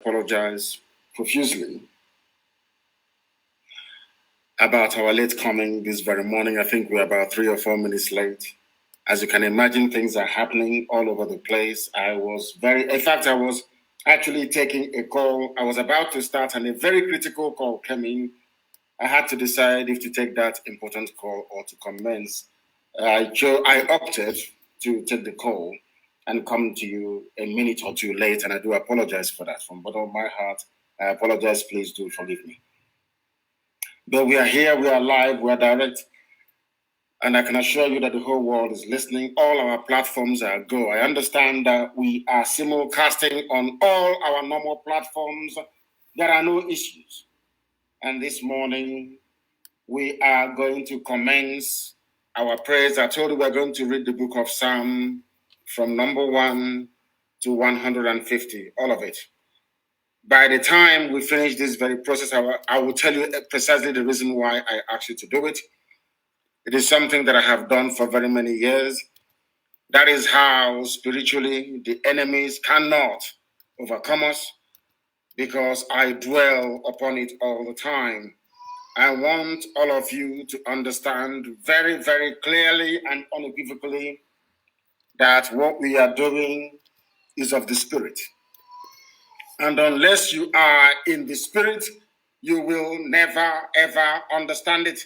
Apologize profusely about our late coming this very morning. I think we're about 3 or 4 minutes late. As you can imagine, things are happening all over the place. I was actually taking a call. I was about to start and a very critical call came in. I had to decide if to take that important call or to commence. I opted to take the call and come to you a minute or two late, and I do apologize for that. From the bottom of my heart, I apologize. Please do forgive me. But we are here, we are live, we are direct, and I can assure you that the whole world is listening. All our platforms are go. I understand that we are simulcasting on all our normal platforms. There are no issues. And this morning, we are going to commence our prayers. I told you we're going to read the book of Psalm from number 1 to 150, all of it. By the time we finish this very process, I will tell you precisely the reason why I asked you to do it. It is something that I have done for very many years. That is how spiritually the enemies cannot overcome us, because I dwell upon it all the time. I want all of you to understand very, very clearly and unequivocally that what we are doing is of the Spirit. And unless you are in the Spirit, you will never, ever understand it.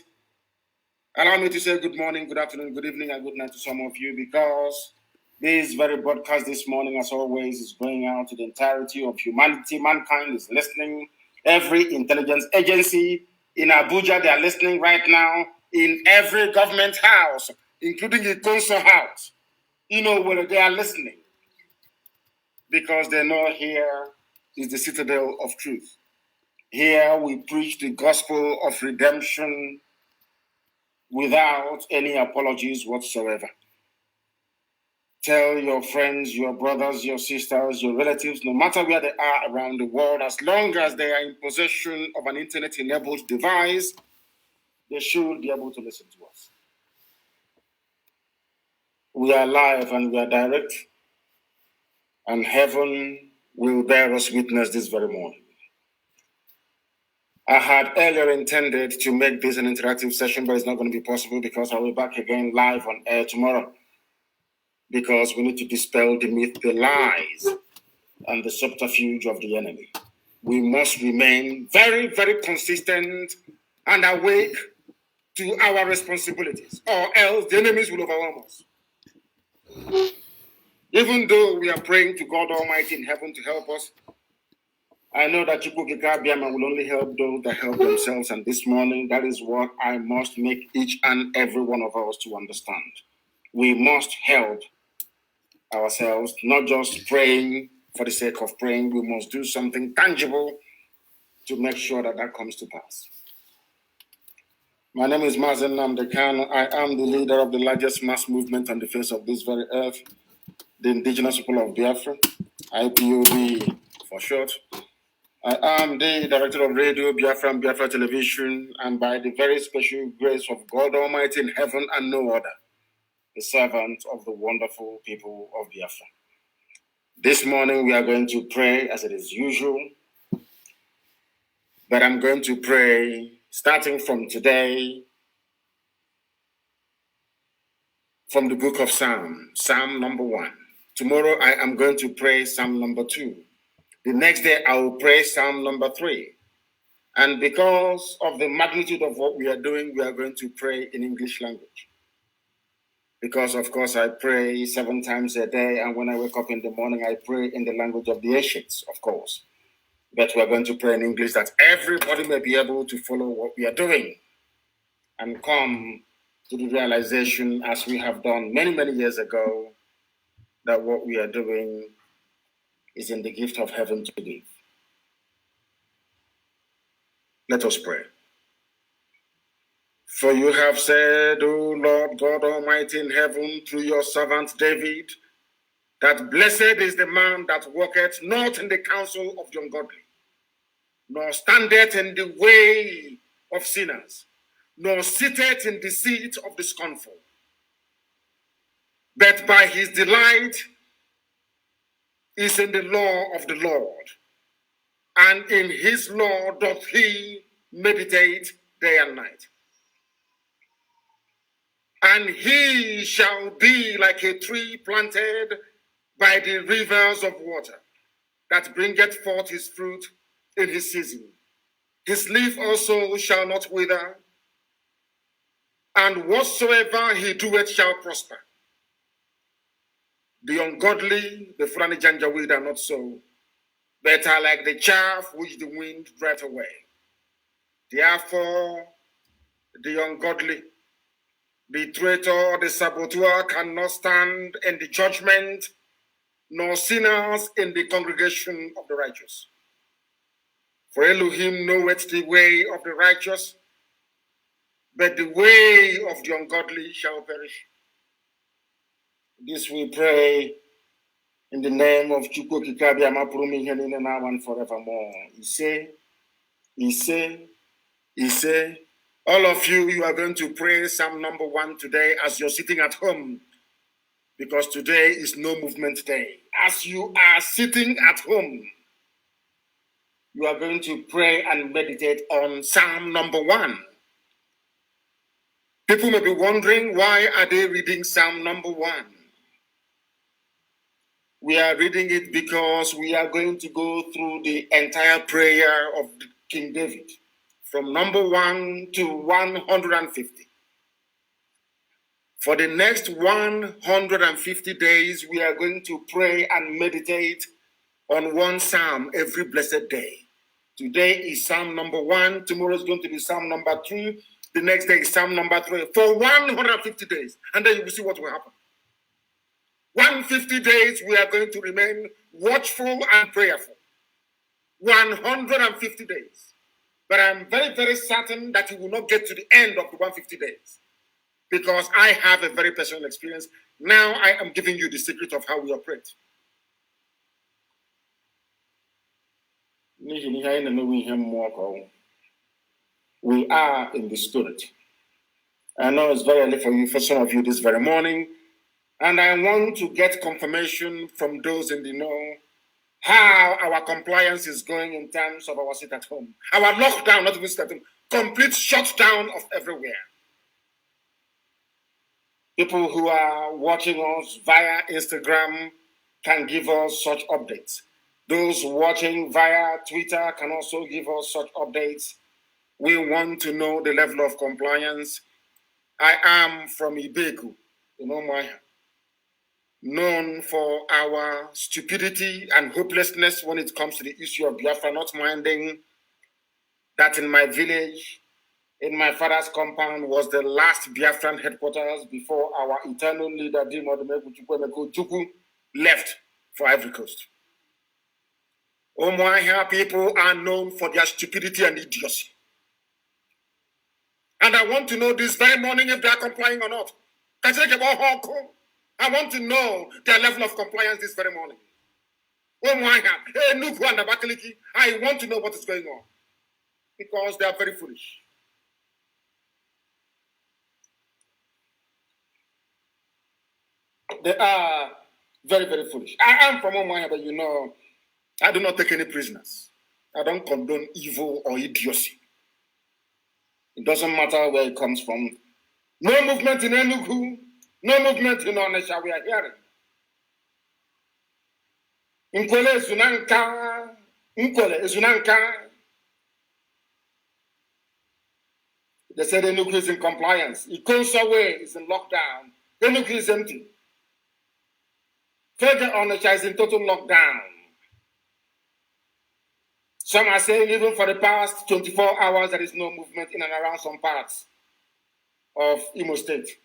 Allow me to say good morning, good afternoon, good evening, and good night to some of you, because this very broadcast this morning, as always, is going out to the entirety of humanity. Mankind is listening. Every intelligence agency in Abuja, they are listening right now. In every government house, including the council house, where they are listening, because they know here is the citadel of truth. Here we preach the gospel of redemption without any apologies whatsoever. Tell your friends, your brothers, your sisters, your relatives, no matter where they are around the world, as long as they are in possession of an internet-enabled device, they should be able to listen to us. We are live and we are direct, and heaven will bear us witness this very morning. I had earlier intended to make this an interactive session, but it's not going to be possible because I'll be back again live on air tomorrow. Because we need to dispel the myth, the lies, and the subterfuge of the enemy. We must remain very, very consistent and awake to our responsibilities, or else the enemies will overwhelm us. Even though we are praying to God Almighty in heaven to help us, I know that Chukwukika will only help those that help themselves, and this morning, that is what I must make each and every one of us to understand. We must help ourselves, not just praying for the sake of praying. We must do something tangible to make sure that that comes to pass. My name is Mazi Nnamdi Kanu. I am the leader of the largest mass movement on the face of this very earth, the indigenous people of Biafra, IPOB for short. I am the director of radio, Biafra and Biafra television, and by the very special grace of God Almighty in heaven and no other, the servant of the wonderful people of Biafra. This morning we are going to pray as it is usual, but I'm going to pray starting from today from the book of Psalm, Psalm number 1. Tomorrow I am going to pray Psalm number 2. The next day I will pray Psalm number 3. And because of the magnitude of what we are doing, we are going to pray in English language. Because, of course, I pray 7 times a day, and when I wake up in the morning, I pray in the language of the ancients, of course. But we are going to pray in English that everybody may be able to follow what we are doing and come to the realization, as we have done many, many years ago, that what we are doing is in the gift of heaven to give. Let us pray. For you have said, O Lord God Almighty in heaven, through your servant David, that blessed is the man that walketh not in the counsel of the ungodly, nor standeth in the way of sinners, nor sitteth in the seat of the scornful. But by his delight is in the law of the Lord, and in his law doth he meditate day and night. And he shall be like a tree planted by the rivers of water, that bringeth forth his fruit in his season. His leaf also shall not wither, and whatsoever he doeth shall prosper. The ungodly, the Fulani Janjaweed, are not so, but are like the chaff which the wind driveth away. Therefore, the ungodly, the traitor, the saboteur cannot stand in the judgment, nor sinners in the congregation of the righteous. For Elohim knoweth the way of the righteous, but the way of the ungodly shall perish. This we pray in the name of Chukwu Kikabi Amapurumi Henina now and forevermore. He say, all of you, you are going to pray Psalm number 1 today as you're sitting at home, because today is no movement day. As you are sitting at home, you are going to pray and meditate on Psalm number 1. People may be wondering, why are they reading Psalm number 1? We are reading it because we are going to go through the entire prayer of King David, from number 1 to 150. For the next 150 days, we are going to pray and meditate on one psalm every blessed day. Today is Psalm number 1. Tomorrow is going to be Psalm number 2. The next day is Psalm number 3. For 150 days. And then you will see what will happen. 150 days, we are going to remain watchful and prayerful. 150 days. But I'm very, very certain that you will not get to the end of the 150 days, because I have a very personal experience. Now I am giving you the secret of how we operate. We are in the spirit. I know it's very early for some of you this very morning, and I want to get confirmation from those in the know how our compliance is going in terms of our sit at home. Our lockdown, not even sit at home, complete shutdown of everywhere. People who are watching us via Instagram can give us such updates. Those watching via Twitter can also give us such updates. We want to know the level of compliance. I am from Ibeku, known for our stupidity and hopelessness when it comes to the issue of Biafra, not minding that in my village, in my father's compound, was the last Biafran headquarters before our eternal leader, Chukwu, left for Ivory Coast. Omoahia people are known for their stupidity and idiocy. And I want to know this very morning if they are complying or not. I want to know their level of compliance this very morning. I want to know what is going on, because they are very foolish. They are very, very foolish. I am from Omaya, but I do not take any prisoners. I don't condone evil or idiocy. It doesn't matter where it comes from. No movement in Enugu, no movement in Onisha, we are hearing. Nkwele Zunanka. They said Enugu is in compliance. Ikonsawe is in lockdown. Enugu is empty. Further Onisha is in total lockdown. Some are saying even for the past 24 hours, there is no movement in and around some parts of Imo State.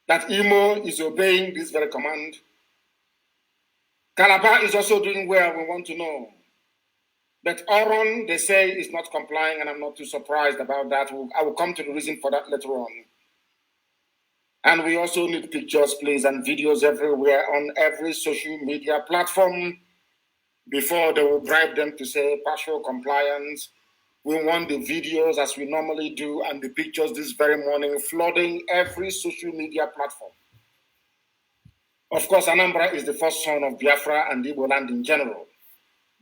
That Imo is obeying this very command. Calabar is also doing well, we want to know. But Oron, they say, is not complying, and I'm not too surprised about that. I will come to the reason for that later on. And we also need pictures, please, and videos everywhere on every social media platform before they will bribe them to say partial compliance. We want the videos as we normally do, and the pictures this very morning flooding every social media platform. Of course, Anambra is the first son of Biafra and Igbo land in general.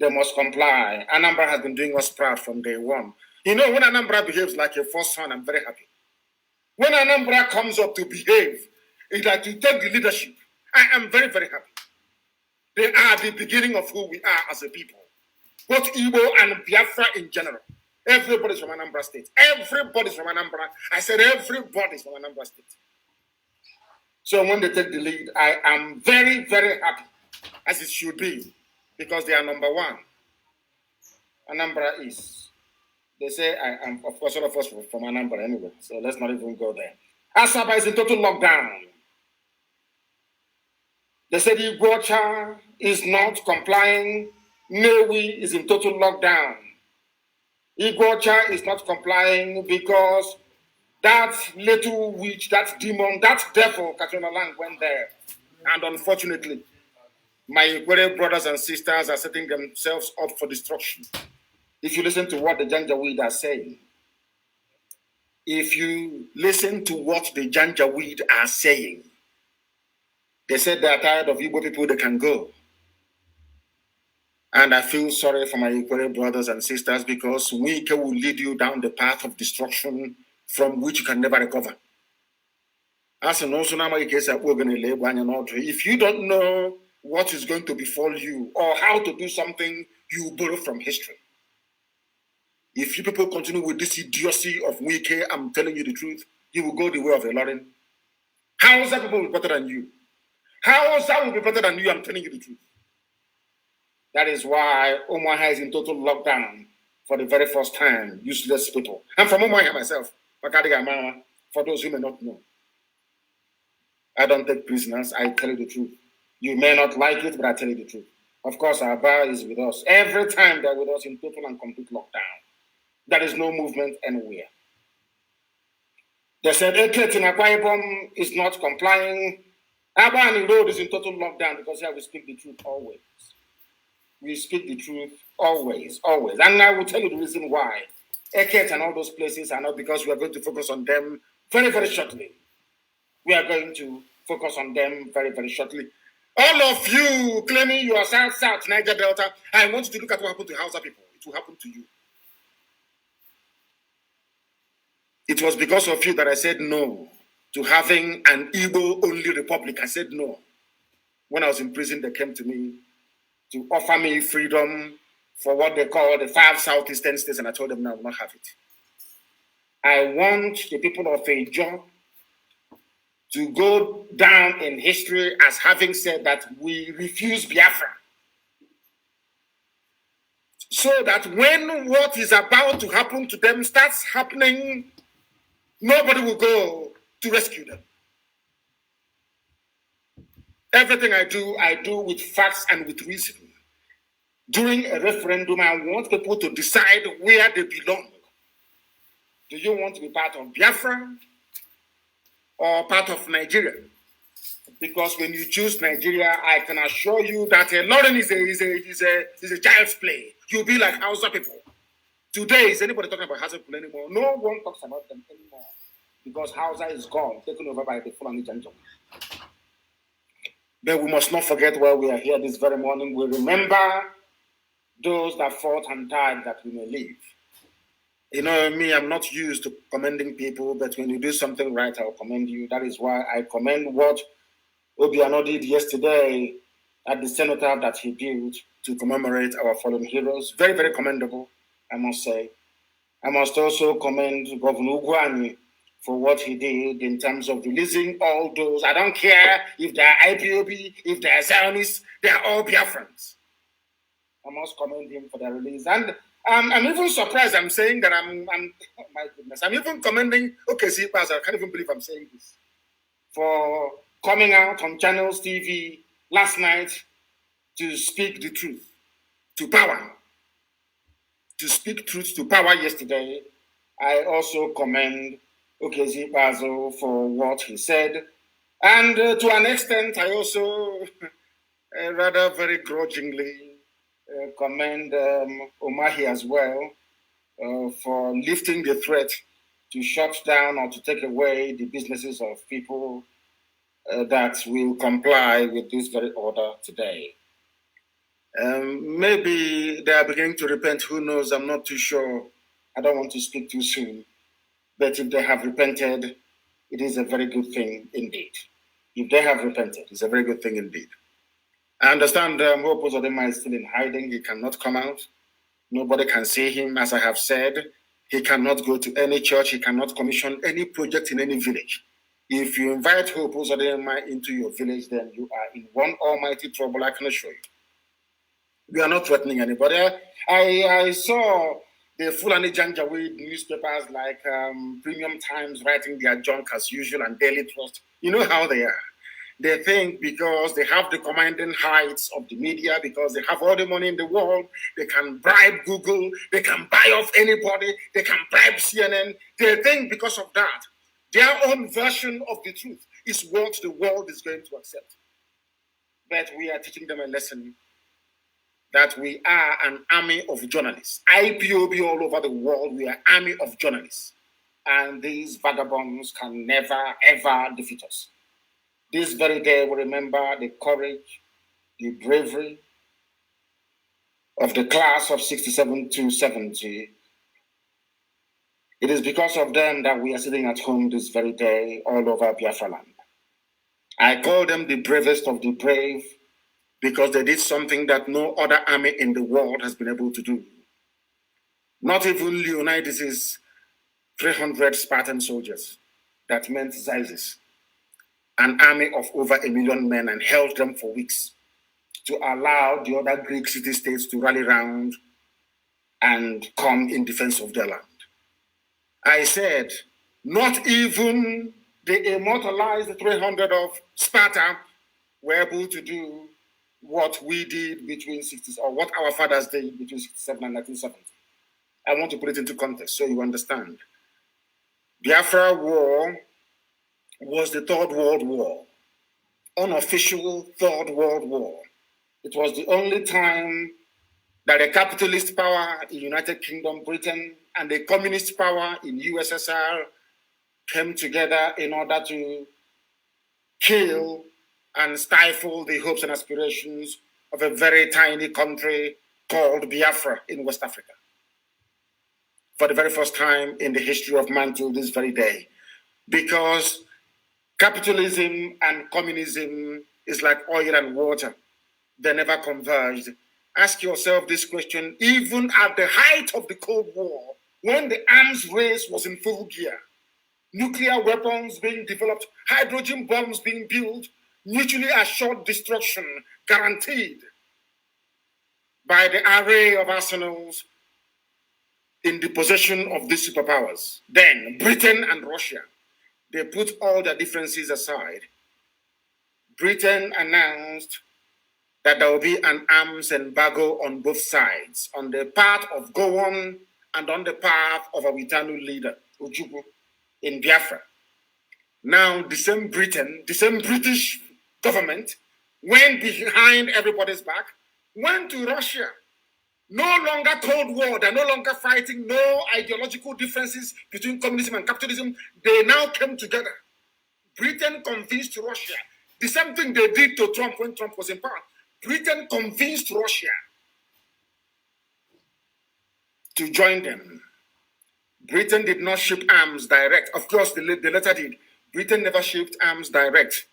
They must comply. Anambra has been doing us proud from day one. You know, when Anambra behaves like a first son, I'm very happy. When Anambra comes up to behave, it's like to take the leadership. I am very, very happy. They are the beginning of who we are as a people. Both Igbo and Biafra in general. Everybody's from Anambra State. Everybody's from Anambra. I said everybody's from Anambra State. So when they take the lead, I am very, very happy, as it should be, because they are number one. Anambra is. They say I am, of course, all of us from Anambra anyway, so let's not even go there. Asaba is in total lockdown. They said Iguacha is not complying. Newi is in total lockdown. Iguacha is not complying because that little witch, that demon, that devil, Katrina Lang, went there. And unfortunately, my Ikwere brothers and sisters are setting themselves up for destruction. If you listen to what the Janjaweed are saying, if you listen to what the Janjaweed are saying, they said they are tired of Igbo people, they can go. And I feel sorry for my Ikwere brothers and sisters because Wike will lead you down the path of destruction from which you can never recover. As an also if you don't know what is going to befall you or how to do something, you borrow from history. If you people continue with this idiocy of Wike, I'm telling you the truth, you will go the way of a Lauren. How is that people will be better than you? How is that will be better than you? I'm telling you the truth. That is why Omaha is in total lockdown for the very first time. Useless people. I'm from Omaha myself. For those who may not know. I don't take prisoners. I tell you the truth. You may not like it, but I tell you the truth. Of course, our bar is with us. Every time they're with us in total and complete lockdown. There is no movement anywhere. They said Eket in Akwa Ibom is not complying. Abani Road is in total lockdown because here we speak the truth always. We speak the truth always, always. And I will tell you the reason why. Eket and all those places are not, because we are going to focus on them very, very shortly. We are going to focus on them very, very shortly. All of you claiming you are South, Niger Delta, I want you to look at what happened to Hausa people. It will happen to you. It was because of you that I said no to having an Igbo-only republic. I said no. When I was in prison, they came to me to offer me freedom for what they call the 5 southeastern states, and I told them no, I will not have it. I want the people of Ejo to go down in history as having said that we refuse Biafra. So that when what is about to happen to them starts happening, nobody will go to rescue them. Everything I do with facts and with reason. During a referendum, I want people to decide where they belong. Do you want to be part of Biafra or part of Nigeria? Because when you choose Nigeria, I can assure you that Lauren is a child's play. You'll be like Hausa people. Today, is anybody talking about Hausa people anymore? No one talks about them anymore. Because Hausa is gone, taken over by the Fulani Janjaweed. But we must not forget why we are here this very morning. We remember those that fought and died that we may live. You know me, I'm not used to commending people, but when you do something right, I'll commend you. That is why I commend what Obiano did yesterday at the cenotaph that he built to commemorate our fallen heroes. Very, very commendable, I must say. I must also commend Governor Ugwani for what he did in terms of releasing all those. I don't care if they're IPOB, if they're Zionists, they're all Biafrans. I must commend him for their release. And I'm even surprised I'm saying that I'm oh my goodness, I'm even commending OKC Paz. I can't even believe I'm saying this. For coming out on Channels TV last night to speak the truth to power. To speak truth to power yesterday. I also commend OKC Basil for what he said. And to an extent, I also rather very grudgingly commend Omahi as well for lifting the threat to shut down or to take away the businesses of people that will comply with this very order today. Maybe they are beginning to repent. Who knows? I'm not too sure. I don't want to speak too soon. But if they have repented, it is a very good thing indeed. If they have repented, it's a very good thing indeed. I understand Hope Uzodinma is still in hiding. He cannot come out. Nobody can see him, as I have said. He cannot go to any church. He cannot commission any project in any village. If you invite Hope Uzodinma into your village, then you are in one almighty trouble, I can assure you. We are not threatening anybody. I saw the Fulani Janjaweed newspapers like Premium Times writing their junk as usual and Daily Trust. You know how they are. They think because they have the commanding heights of the media, because they have all the money in the world, they can bribe Google, they can buy off anybody, they can bribe CNN. They think because of that, their own version of the truth is what the world is going to accept. But we are teaching them a lesson that we are an army of journalists. IPOB all over the world, we are an army of journalists. And these vagabonds can never, ever defeat us. This very day, we remember the courage, the bravery of the class of 67 to 70. It is because of them that we are sitting at home this very day all over Biafra land. I call them the bravest of the brave because they did something that no other army in the world has been able to do. Not even Leonidas' 300 Spartan soldiers that meant Xerxes, an army of over 1 million men, and held them for weeks to allow the other Greek city-states to rally round and come in defense of their land. I said, not even the immortalized 300 of Sparta were able to do what we did between 60s, or what our fathers did between 67 and 1970. I want to put it into context so you understand. Biafra War was the Third World War, unofficial Third World War. It was the only time that a capitalist power in United Kingdom, Britain, and a communist power in USSR came together in order to kill and stifle the hopes and aspirations of a very tiny country called Biafra in West Africa. For the very first time in the history of man till this very day. Because capitalism and communism is like oil and water. They never converged. Ask yourself this question, even at the height of the Cold War, when the arms race was in full gear, nuclear weapons being developed, hydrogen bombs being built, mutually assured destruction guaranteed by the array of arsenals in the possession of these superpowers. Then Britain and Russia, they put all their differences aside. Britain announced that there will be an arms embargo on both sides, on the part of Gowon and on the part of our Itanu leader, Ojukwu, in Biafra. Now, the same Britain, the same British government went behind everybody's back, went to Russia. No longer Cold War, they're no longer fighting, no ideological differences between communism and capitalism. They now came together. Britain convinced Russia. The same thing they did to Trump when Trump was in power. Britain convinced Russia to join them. Britain did not ship arms direct. Of course, the latter did. Britain never shipped arms direct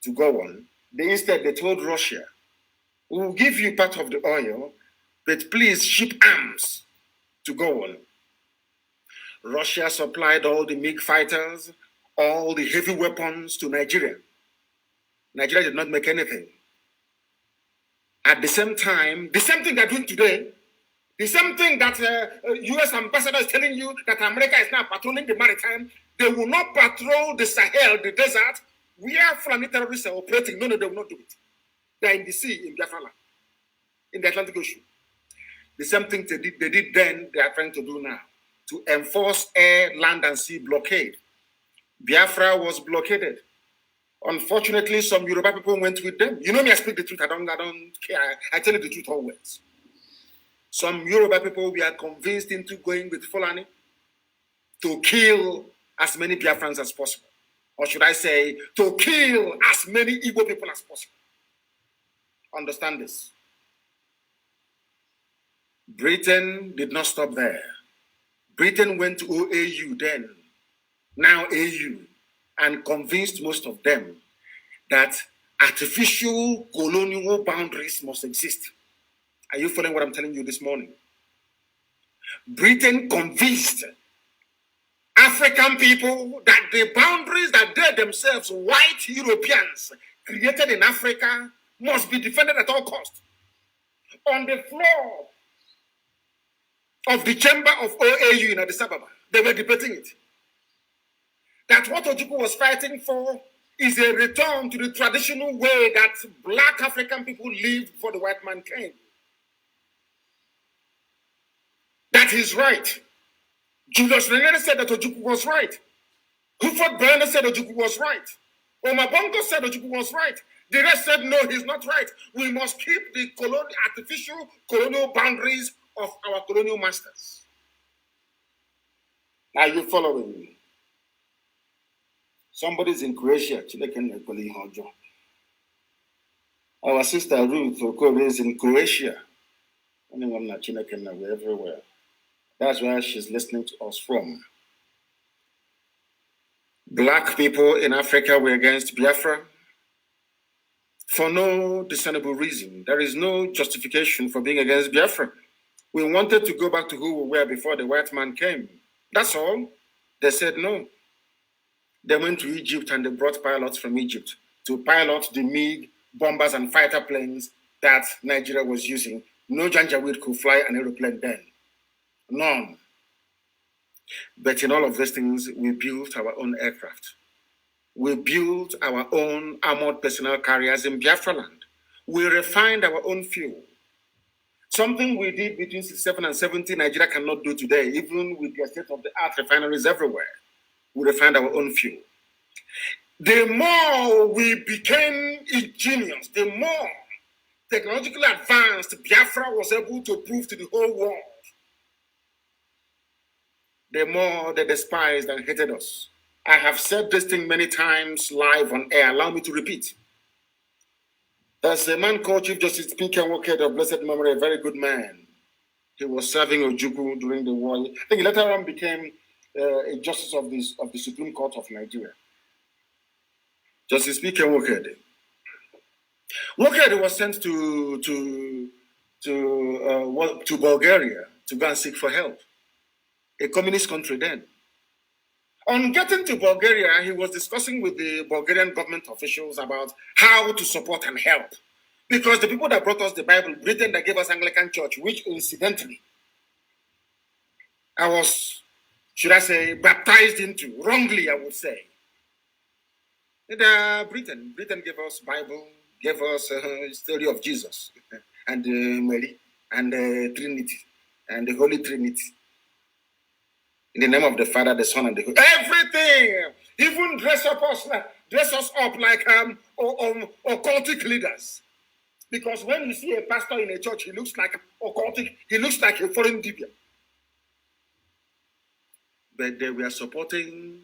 to go on. Instead, they told Russia, we will give you part of the oil, but please ship arms to go on. Russia supplied all the MiG fighters, all the heavy weapons to Nigeria. Nigeria did not make anything. At the same time, the same thing they're doing today, the same thing that U.S. ambassador is telling you that America is now patrolling the maritime, they will not patrol the Sahel, the desert, where Fulani terrorists are operating. No, they will not do it. They are in the sea, in Biafra land, in the Atlantic Ocean. The same thing they did then, they are trying to do now, to enforce air, land, and sea blockade. Biafra was blockaded. Unfortunately, some Yoruba people went with them. You know me, I speak the truth. I don't care. I tell you the truth always. Some Yoruba people were convinced into going with Fulani to kill as many Biafrans as possible. Or should I say, to kill as many Igbo people as possible. Understand this. Britain did not stop there. Britain went to OAU then, now AU, and convinced most of them that artificial colonial boundaries must exist. Are you following what I'm telling you this morning? Britain convinced African people that the boundaries that they themselves, white Europeans, created in Africa must be defended at all costs. On the floor of the chamber of OAU in Addis Ababa, they were debating it. That what Ojukwu was fighting for is a return to the traditional way that black African people lived before the white man came. That is right. Julius Nyerere said that Ojukwu was right. Huford Berners said Ojukwu was right. Omar Bongo said Ojukwu was right. The rest said, no, he's not right. We must keep the artificial colonial boundaries of our colonial masters. Are you following me? Somebody's in Croatia. Our sister Ruth Okobe is in Croatia. We're everywhere. That's where she's listening to us from. Black people in Africa were against Biafra for no discernible reason. There is no justification for being against Biafra. We wanted to go back to who we were before the white man came. That's all. They said no. They went to Egypt and they brought pilots from Egypt to pilot the MiG bombers and fighter planes that Nigeria was using. No Janjaweed could fly an aeroplane then. None. But in all of these things, we built our own aircraft. We built our own armored personnel carriers in Biafra land. We refined our own fuel. Something we did between 67 and 70, Nigeria cannot do today, even with the state-of-the-art refineries everywhere. We refined our own fuel. The more we became ingenious, the more technologically advanced Biafra was able to prove to the whole world, the more they despised and hated us. I have said this thing many times live on air. Allow me to repeat. There's a man called Chief Justice P.K. Nwokedi of blessed memory, a very good man. He was serving Ojukwu during the war. I think he later on became a justice of the Supreme Court of Nigeria. Justice P.K. Nwokedi. Nwokedi was sent to Bulgaria to go and seek for help. A communist country then. On getting to Bulgaria, he was discussing with the Bulgarian government officials about how to support and help. Because the people that brought us the Bible, Britain that gave us Anglican Church, which incidentally, I was, should I say, baptized into, wrongly I would say. Britain gave us Bible, gave us a story of Jesus, and Mary, and the Trinity, and the Holy Trinity. In the name of the Father, the Son, and the Holy. Everything, even dress us up like occultic leaders. Because when you see a pastor in a church, he looks like occultic. He looks like a foreign dibia. But they were supporting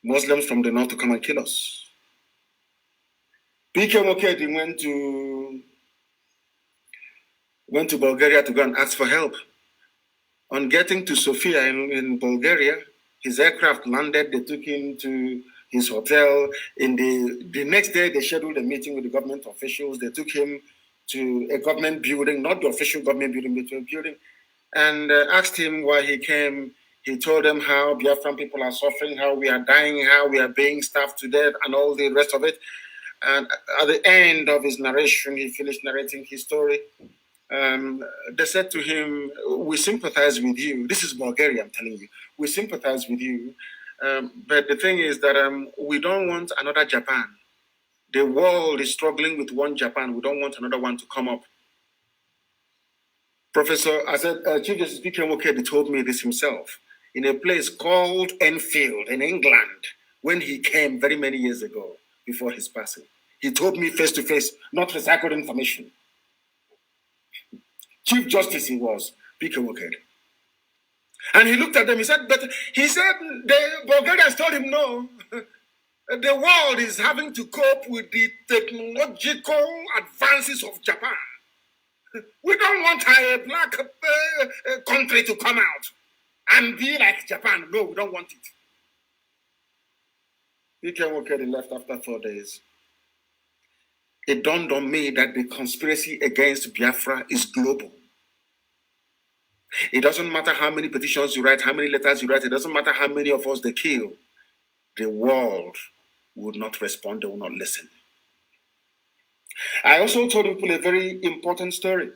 Muslims from the north to come and kill us. P.K. Nwokedi went to Bulgaria to go and ask for help. On getting to Sofia in Bulgaria, his aircraft landed. They took him to his hotel. In the next day, they scheduled a meeting with the government officials. They took him to a government building, not the official government building, but a building, and asked him why he came. He told them how Biafran people are suffering, how we are dying, how we are being starved to death, and all the rest of it. And at the end of his narration, he finished narrating his story. They said to him, we sympathize with you. This is Bulgaria, I'm telling you. We sympathize with you. But the thing is that we don't want another Japan. The world is struggling with one Japan. We don't want another one to come up. Chief Justice P.K. Nwokedi told me this himself in a place called Enfield in England when he came very many years ago before his passing. He told me face to face, not recycled information. Chief Justice he was, P.K. Nwokedi. And he looked at them, he said, the Bulgarians told him no. The world is having to cope with the technological advances of Japan. We don't want a black country to come out and be like Japan. No, we don't want it. He left after 4 days. It dawned on me that the conspiracy against Biafra is global. It doesn't matter how many petitions you write, how many letters you write. It doesn't matter how many of us they kill. The world would not respond. They will not listen. I also told people a very important story.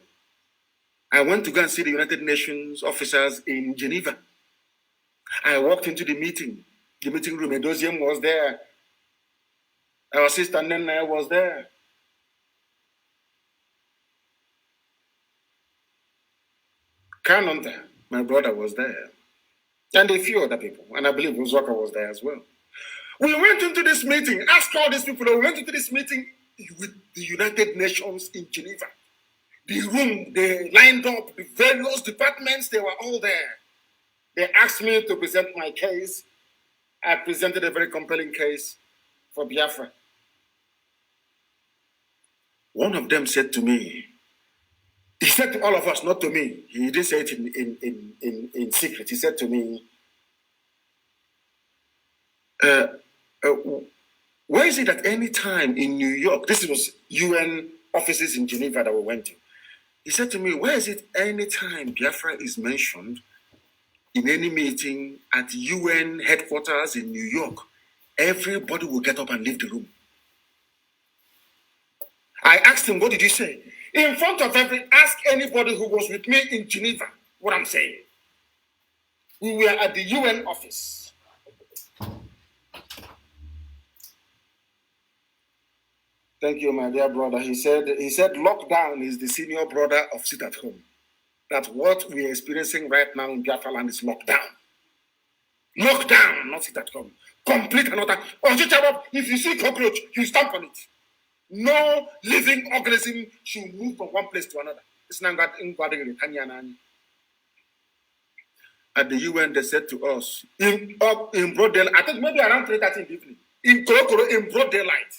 I went to go and see the United Nations officers in Geneva. I walked into the meeting room. Edoziem was there. Our sister Nena was there. Kanonta, my brother, was there. And a few other people. And I believe Uzwaka was there as well. We went into this meeting, asked all these people, we went into this meeting with the United Nations in Geneva. The room, they lined up, the various departments, they were all there. They asked me to present my case. I presented a very compelling case for Biafra. One of them said to me, he said to all of us, not to me, he didn't say it in secret, he said to me, where is it at any time in New York, this was UN offices in Geneva that we went to, he said to me, where is it any time Biafra is mentioned in any meeting at UN headquarters in New York, everybody will get up and leave the room. I asked him, what did you say? In front of ask anybody who was with me in Geneva what I'm saying. We were at the UN office. Thank you, my dear brother. He said lockdown is the senior brother of sit at home. That what we are experiencing right now in Biafra land is lockdown. Lockdown, not sit at home. Complete and utter. If you see cockroach, you stamp on it. No living organism should move from one place to another. At the UN, they said to us, in broad daylight, I think maybe around 3:30 in the evening, in broad daylight,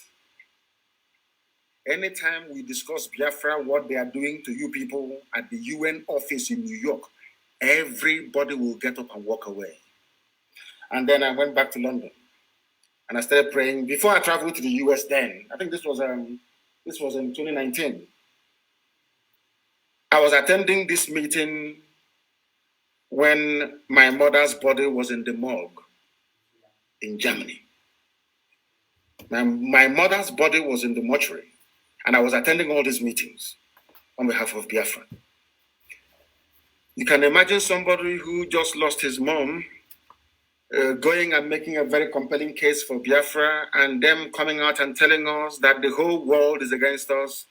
anytime we discuss Biafra, what they are doing to you people at the UN office in New York, everybody will get up and walk away. And then I went back to London. And I started praying before I traveled to the US then. I think this was in 2019. I was attending this meeting when my mother's body was in the morgue in Germany. My mother's body was in the mortuary, and I was attending all these meetings on behalf of Biafra. You can imagine somebody who just lost his mom going and making a very compelling case for Biafra, and them coming out and telling us that the whole world is against us.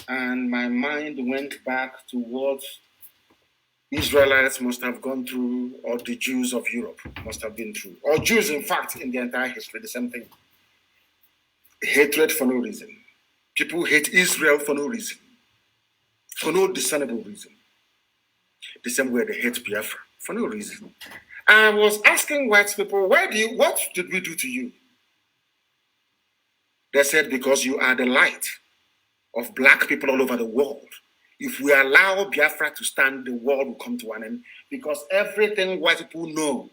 And my mind went back to what Israelites must have gone through, or the Jews of Europe must have been through, or Jews, in fact, in the entire history, the same thing. Hatred for no reason. People hate Israel for no reason, for no discernible reason. The same way they hate Biafra, for no reason. I was asking white people, what did we do to you? They said, because you are the light of black people all over the world. If we allow Biafra to stand, the world will come to an end. Because everything white people know,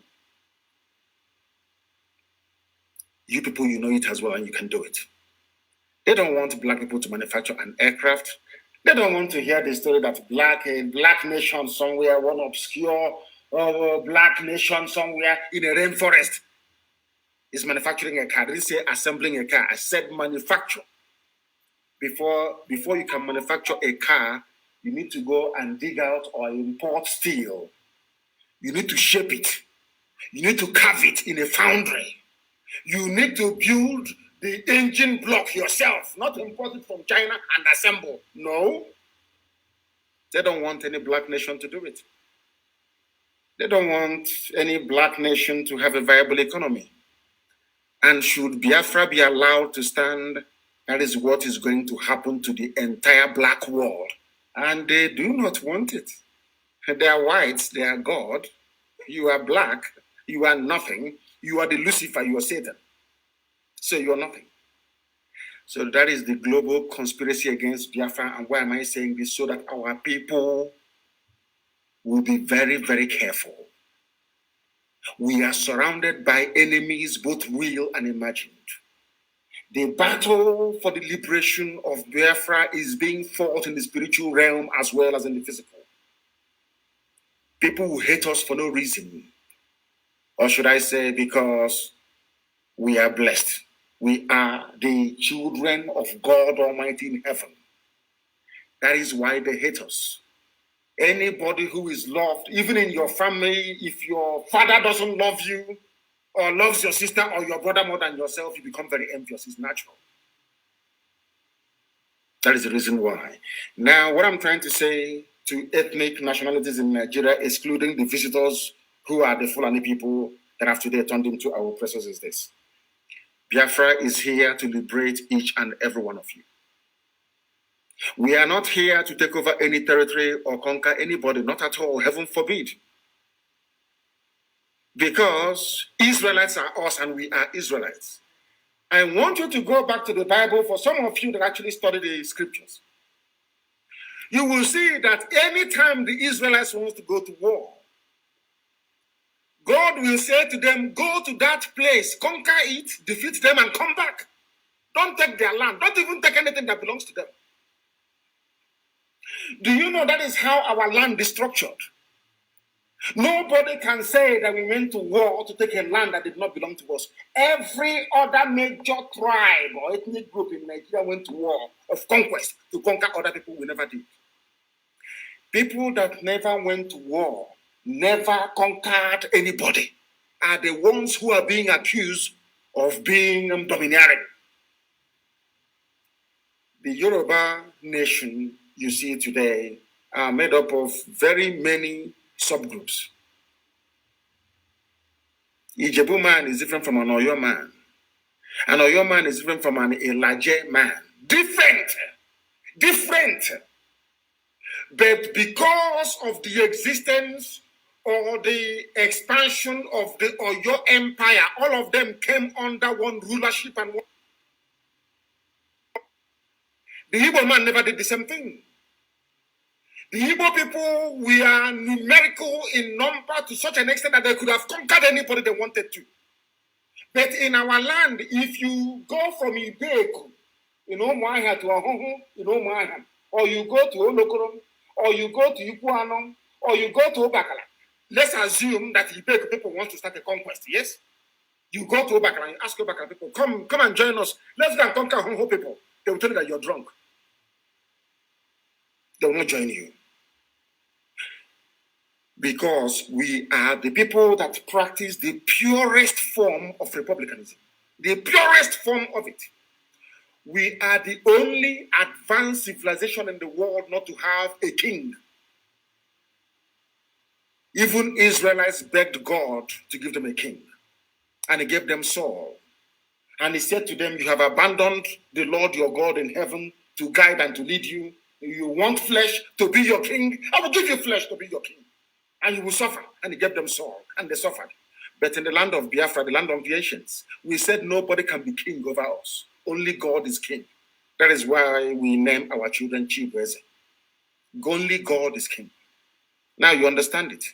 you people, you know it as well, and you can do it. They don't want black people to manufacture an aircraft. They don't want to hear the story that a black nation somewhere, one obscure black nation somewhere in a rainforest is manufacturing a car. I didn't say assembling a car. I said manufacture. Before you can manufacture a car, you need to go and dig out or import steel. You need to shape it. You need to carve it in a foundry. You need to build the engine block yourself, not import it from China and assemble. No. They don't want any black nation to do it. They don't want any black nation to have a viable economy. And should Biafra be allowed to stand, that is what is going to happen to the entire black world. And they do not want it. They are whites, they are God. You are black, you are nothing. You are the Lucifer, you are Satan. So you are nothing. So that is the global conspiracy against Biafra. And why am I saying this? So that our people will be very, very careful. We are surrounded by enemies, both real and imagined. The battle for the liberation of Biafra is being fought in the spiritual realm as well as in the physical. People will hate us for no reason. Or should I say, because we are blessed. We are the children of God Almighty in heaven. That is why they hate us. Anybody who is loved, even in your family, if your father doesn't love you or loves your sister or your brother more than yourself, you become very envious. It's natural. That is the reason why. Now, what I'm trying to say to ethnic nationalities in Nigeria, excluding the visitors who are the Fulani people that have today turned into our oppressors, is this. Biafra is here to liberate each and every one of you. We are not here to take over any territory or conquer anybody, not at all, heaven forbid. Because Israelites are us and we are Israelites. I want you to go back to the Bible for some of you that actually study the scriptures. You will see that anytime the Israelites want to go to war, God will say to them, go to that place, conquer it, defeat them, and come back. Don't take their land. Don't even take anything that belongs to them. Do you know that is how our land is structured? Nobody can say that we went to war to take a land that did not belong to us. Every other major tribe or ethnic group in Nigeria went to war of conquest to conquer other people. We never did. People that never went to war, never conquered anybody, are the ones who are being accused of being domineering. The Yoruba nation you see today are made up of very many subgroups. Ijebu man is different from an Oyo man. An Oyo man is different from an Elaje man. Different. But because of the existence or the expansion of the Oyo Empire, all of them came under one rulership and one. The Igbo man never did the same thing. The Igbo people, we are numerical in number to such an extent that they could have conquered anybody they wanted to. But in our land, if you go from Ibeku, Moaha to Ahohu, Moaha, or you go to Olokoro, or you go to Ikuanom, or you go to Obakala, let's assume that Ibeku people want to start a conquest, yes? You go to Obakala and you ask Obakala people, come and join us. Let's go and conquer Ahohu people. They will tell you that you're drunk. They will not join you. Because we are the people that practice the purest form of republicanism. The purest form of it. We are the only advanced civilization in the world not to have a king. Even Israelites begged God to give them a king. And he gave them Saul. And he said to them, you have abandoned the Lord your God in heaven to guide and to lead you. You want flesh to be your king? I will give you flesh to be your king. And you will suffer. And he gave them Saul, and they suffered. But in the land of Biafra, the land of the ancients, we said nobody can be king over us. Only God is king. That is why we name our children Chibweze. Only God is king. Now you understand it.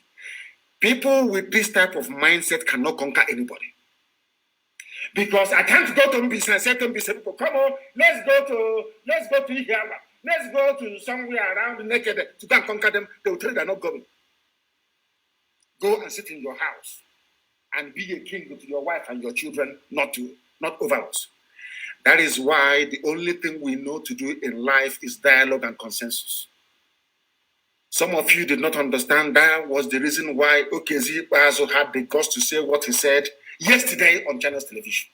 People with this type of mindset cannot conquer anybody. Because I can't go to Mbisa and say to Mbisa people, come on, let's go to Ihiama. Let's go to somewhere around naked to go and conquer them. They will tell you they're not going. Go and sit in your house and be a king with your wife and your children, not over us. That is why the only thing we know to do in life is dialogue and consensus. Some of you did not understand that was the reason why Okezi Bazo had the guts to say what he said yesterday on Channels Television.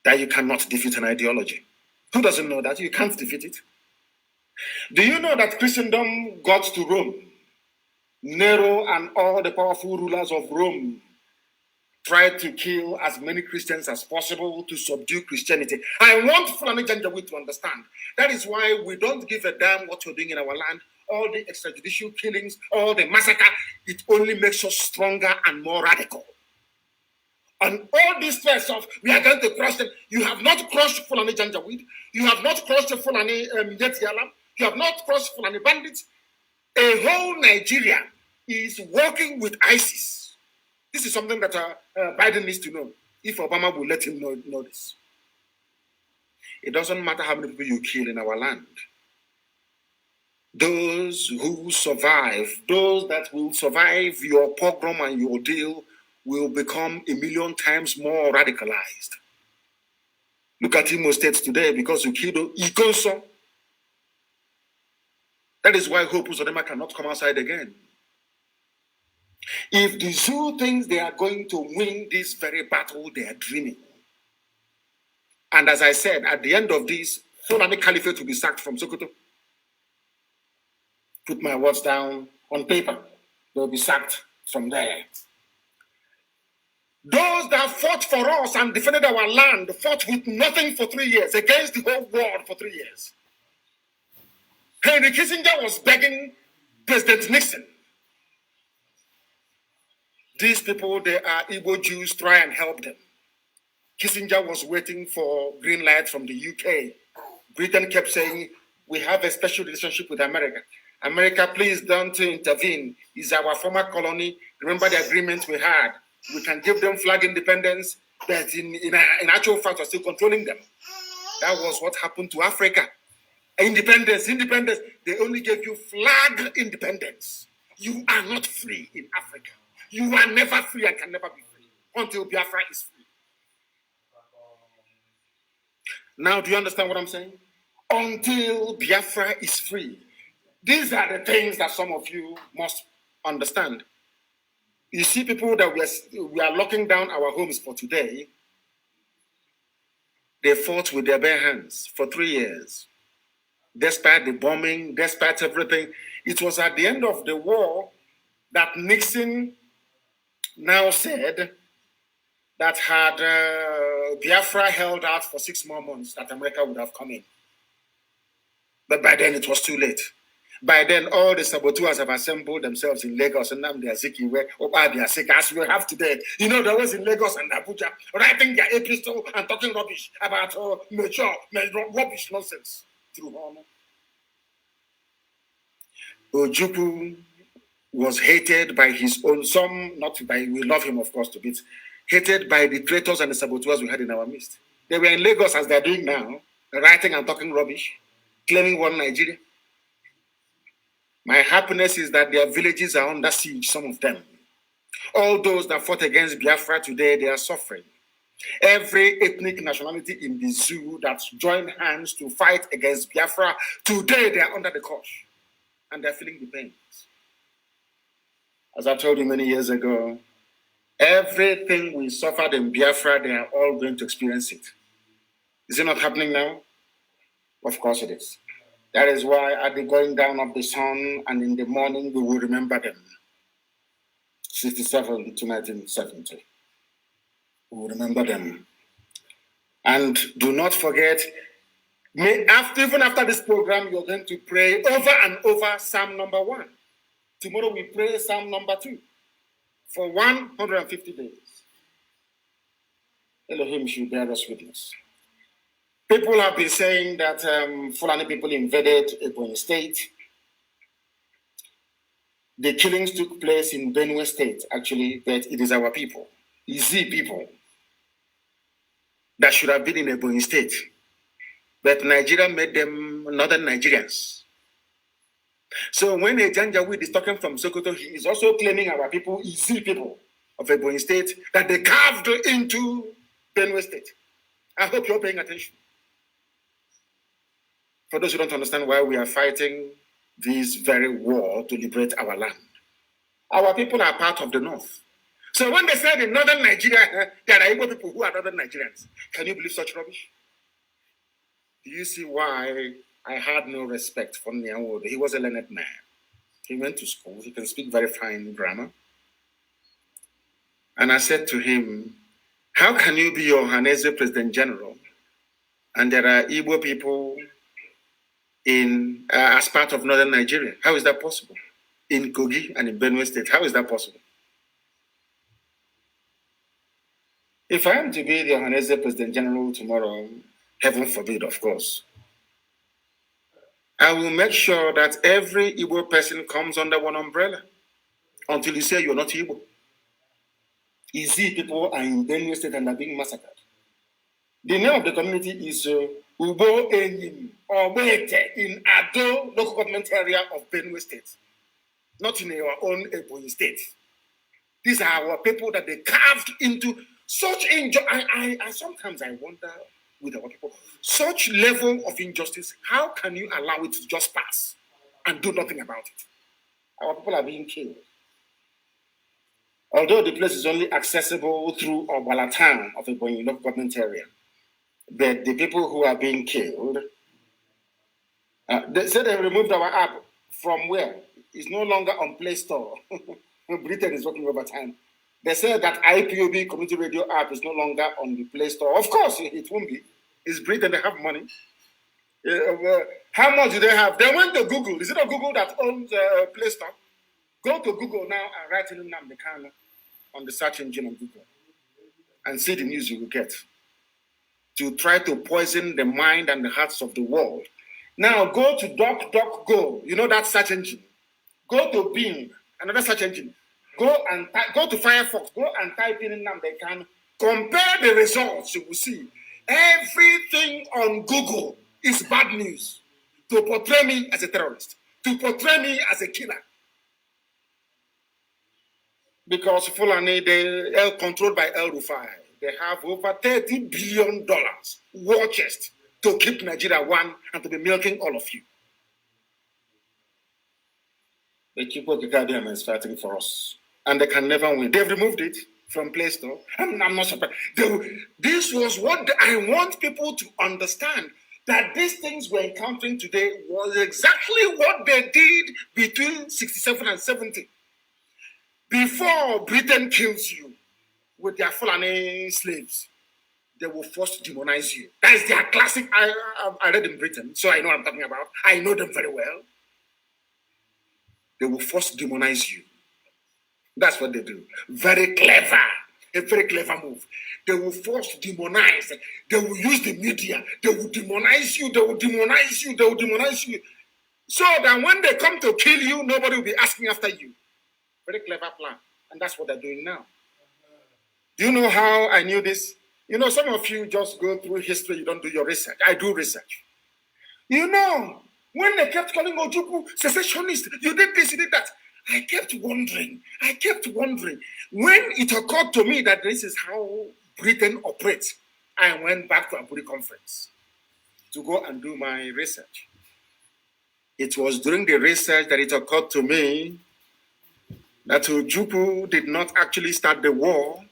That you cannot defeat an ideology. Who doesn't know that? You can't defeat it. Do you know that Christendom got to Rome? Nero and all the powerful rulers of Rome tried to kill as many Christians as possible to subdue Christianity. I want Fulani Janjaweed to understand. That is why we don't give a damn what you're doing in our land. All the extrajudicial killings, all the massacre, it only makes us stronger and more radical. And all this stress of we are going to crush them. You have not crushed Fulani Janjaweed. You have not crushed Fulani Yetialam. You have not crushed Fulani bandits. A whole Nigeria is working with ISIS. This is something that Biden needs to know. If Obama will let him know this. It doesn't matter how many people you kill in our land. Those who survive, those that will survive your pogrom and your deal will become 1,000,000 times more radicalized. Look at Imo State today because you killed Ikonso. That is why Hope Uzodinma cannot come outside again. If the zoo thinks they are going to win this very battle, they are dreaming. And as I said, at the end of this, Fulani Caliphate will be sacked from Sokoto. Put my words down on paper. They'll be sacked from there. Those that fought for us and defended our land fought with nothing for 3 years against the whole world for 3 years. Henry Kissinger was begging President Nixon. These people, they are Igbo Jews, try and help them. Kissinger was waiting for green light from the UK. Britain kept saying, we have a special relationship with America. America, please don't intervene. It's our former colony. Remember the agreement we had. We can give them flag independence, but in actual fact, we're still controlling them. That was what happened to Africa. Independence. They only gave you flag independence. You are not free in Africa. You are never free and can never be free until Biafra is free. Now, do you understand what I'm saying? Until Biafra is free. These are the things that some of you must understand. You see people that we are locking down our homes for today, they fought with their bare hands for 3 years. Despite the bombing, despite everything. It was at the end of the war that Nixon now said that had Biafra held out for 6 more months, that America would have come in. But by then it was too late. By then, all the saboteurs have assembled themselves in Lagos and Nnamdi Azikiwe, as we have today. You know, there was in Lagos and Abuja writing their epistle and talking rubbish about rubbish nonsense through honor. Ojukwu was hated by his own, we love him, of course, to bits, hated by the traitors and the saboteurs we had in our midst. They were in Lagos as they're doing now, writing and talking rubbish, claiming one Nigeria. My happiness is that their villages are under siege, some of them. All those that fought against Biafra today, they are suffering. Every ethnic nationality in the zoo that joined hands to fight against Biafra, today they are under the curse. And they're feeling the pains. As I told you many years ago, everything we suffered in Biafra, they are all going to experience it. Is it not happening now? Of course it is. That is why at the going down of the sun and in the morning, we will remember them. 67 to 1970. We will remember them. And do not forget, even after this program, you're going to pray over and over Psalm number 1. Tomorrow we pray Psalm number 2 for 150 days. Elohim should bear us witness. People have been saying that Fulani people invaded Ebonyi State. The killings took place in Benue State, actually, but it is our people, Izi people, that should have been in Ebonyi State. But Nigeria made them northern Nigerians. So when a Janjaweed is talking from Sokoto, he is also claiming our people, Izi people of Ebonyi State, that they carved into Benue State. I hope you're paying attention. For those who don't understand why we are fighting this very war to liberate our land. Our people are part of the North. So when they say in northern Nigeria, there are Igbo people who are northern Nigerians. Can you believe such rubbish? Do you see why I had no respect for Nyawodo? He was a learned man. He went to school. He can speak very fine grammar. And I said to him, how can you be your Hanese President General and there are Igbo people as part of northern Nigeria? How is that possible? In Kogi and in Benue State, how is that possible? If I am to be the Ohanese President General tomorrow, heaven forbid, of course, I will make sure that every Igbo person comes under one umbrella until you say you're not Igbo. You see, people are in Benue State and are being massacred. The name of the community is Ubo Enyim or Wete in Ado local government area of Benue State, not in our own Ebonyi State. These are our people that they carved into such injustice. I sometimes I wonder with our people, such level of injustice, how can you allow it to just pass and do nothing about it? Our people are being killed. Although the place is only accessible through Obala town of Ebonyi local government area, but the people who are being killed, they said they removed our app from where? It's no longer on Play Store. Britain is working overtime. They said that IPOB community radio app is no longer on the Play Store. Of course, it won't be. It's Britain, they have money. How much do they have? They went to Google. Is it not Google that owns Play Store? Go to Google now and write in Nnamdi Kanu on the search engine of Google and see the news you will get. To try to poison the mind and the hearts of the world. Now go to DuckDuckGo. You know that search engine. Go to Bing, another search engine. Go to Firefox. Go and type in Nnamdi Kanu. Compare the results. You will see everything on Google is bad news. To portray me as a terrorist. To portray me as a killer. Because Fulani, they are controlled by El Rufai. They have over $30 billion war chest to keep Nigeria one and to be milking all of you. The Chipo Kikadian is fighting for us. And they can never win. They've removed it from Play Store. And I'm not surprised. This was what I want people to understand. That these things we're encountering today was exactly what they did between 67 and 70. Before Britain kills you with their Fulani slaves, they will first demonize you. That is their classic. I read in Britain, so I know what I'm talking about. I know them very well. They will first demonize you. That's what they do. Very clever. A very clever move. They will first demonize. They will use the media. They will demonize you. They will demonize you. They will demonize you. So that when they come to kill you, nobody will be asking after you. Very clever plan. And that's what they're doing now. Do you know how I knew this? You know, some of you just go through history, you don't do your research. I do research. You know, when they kept calling Ojukwu secessionist, you did this, you did that. I kept wondering. When it occurred to me that this is how Britain operates, I went back to Aburi conference to go and do my research. It was during the research that it occurred to me that Ojukwu did not actually start the war.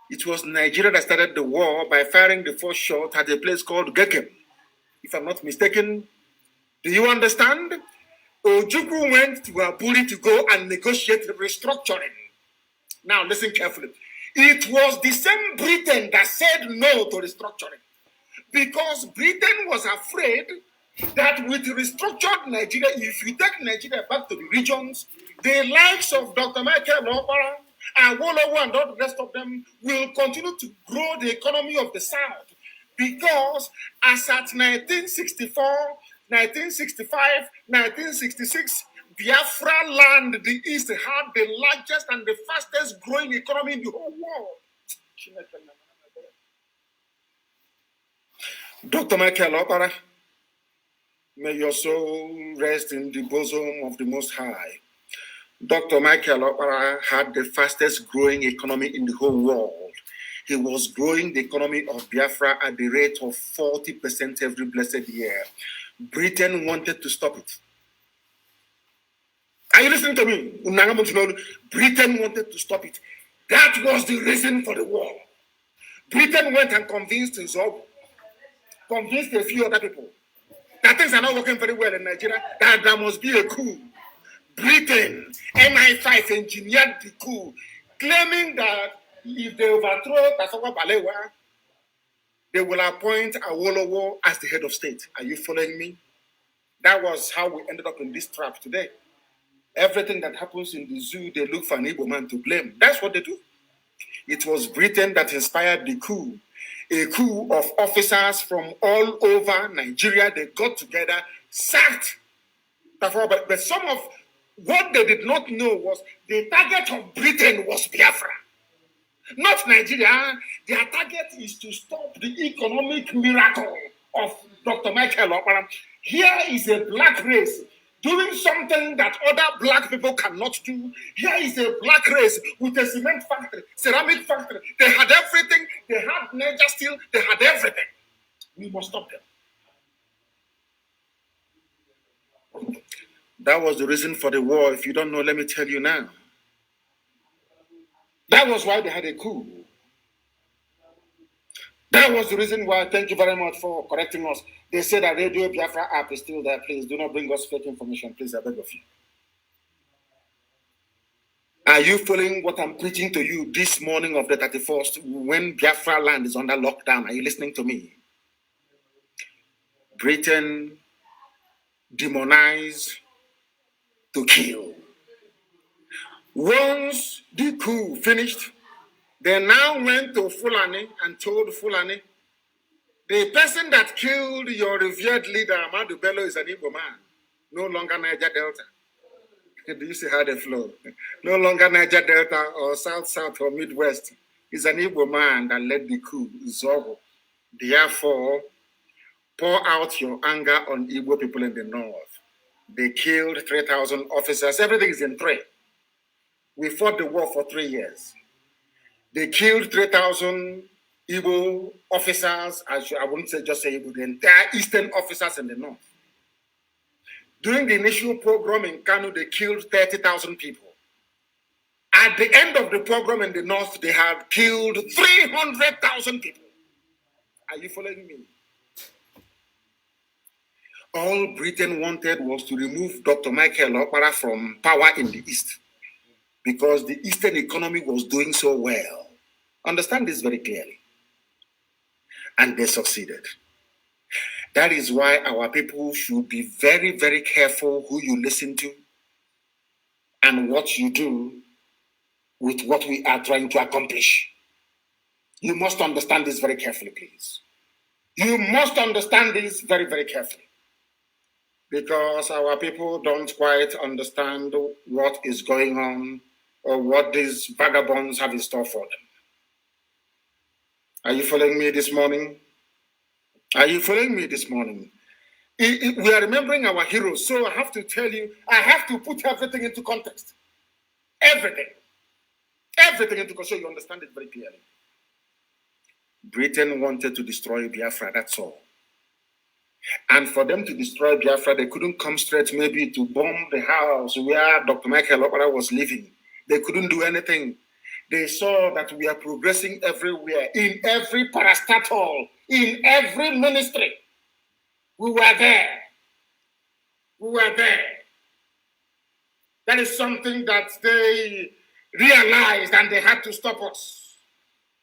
It was Nigeria that started the war by firing the first shot at a place called Gekem. If I'm not mistaken, do you understand? Ojukwu went to Aburi to go and negotiate restructuring. Now listen carefully. It was the same Britain that said no to restructuring. Because Britain was afraid that with restructured Nigeria, if you take Nigeria back to the regions, the likes of Dr. Michael Obara and Wolowo and all the rest of them will continue to grow the economy of the South. Because as at 1964, 1965, 1966, Biafra land, the East, had the largest and the fastest growing economy in the whole world. Dr. Michael Obara, may your soul rest in the bosom of the Most High. Dr. Michael Obara had the fastest growing economy in the whole world. He was growing the economy of Biafra at the rate of 40% every blessed year. Britain wanted to stop it. Are you listening to me? Britain wanted to stop it. That was the reason for the war. Britain went and convinced a few other people that things are not working very well in Nigeria, that there must be a coup. Britain, MI5 engineered the coup, claiming that if they overthrow Tafawa Balewa, they will appoint Awolowo as the head of state. Are you following me? That was how we ended up in this trap today. Everything that happens in the zoo, they look for an Igbo man to blame. That's what they do. It was Britain that inspired the coup. A coup of officers from all over Nigeria. They got together, sacked Tafawa. But some of what they did not know was the target of Britain was Biafra, not Nigeria. Their target is to stop the economic miracle of Dr. Michael Okpara. Here is a black race doing something that other black people cannot do. Here is a black race with a cement factory, ceramic factory. They had everything. They had Niger steel. They had everything. We must stop them. That was the reason for the war. If you don't know, let me tell you now. That was why they had a coup. That was the reason why. Thank you very much for correcting us. They said that Radio Biafra app is still there. Please do not bring us fake information. Please, I beg of you. Are you following what I'm preaching to you this morning of the 31st when Biafra land is under lockdown? Are you listening to me? Britain demonized to kill. Once the coup finished, they now went to Fulani and told Fulani, the person that killed your revered leader, Ahmadu Bello, is an Igbo man, no longer Niger Delta. Do you see how they flow? No longer Niger Delta or South or Midwest. He's an Igbo man that led the coup, Zobo. Therefore, pour out your anger on Igbo people in the north. They killed 3,000 officers. Everything is in three. We fought the war for 3 years. They killed 3,000 Igbo officers. I wouldn't say just say Igbo, the entire Eastern officers in the north. During the initial program in Kanu, they killed 30,000 people. At the end of the program in the north, they had killed 300,000 people. Are you following me? All Britain wanted was to remove Dr. Michael Okpara from power in the East because the Eastern economy was doing so well. Understand this very clearly. And they succeeded. That is why our people should be very, very careful who you listen to and what you do with what we are trying to accomplish. You must understand this very carefully, please. You must understand this very, very carefully. Because our people don't quite understand what is going on or what these vagabonds have in store for them. Are you following me this morning? Are you following me this morning? We are remembering our heroes, so I have to tell you, I have to put everything into context. Everything. Everything into context so you understand it very clearly. Britain wanted to destroy Biafra, that's all. And for them to destroy Biafra, they couldn't come straight maybe to bomb the house where Dr. Michael Okpara was living. They couldn't do anything. They saw that we are progressing everywhere, in every parastatal, in every ministry. We were there. We were there. That is something that they realized and they had to stop us.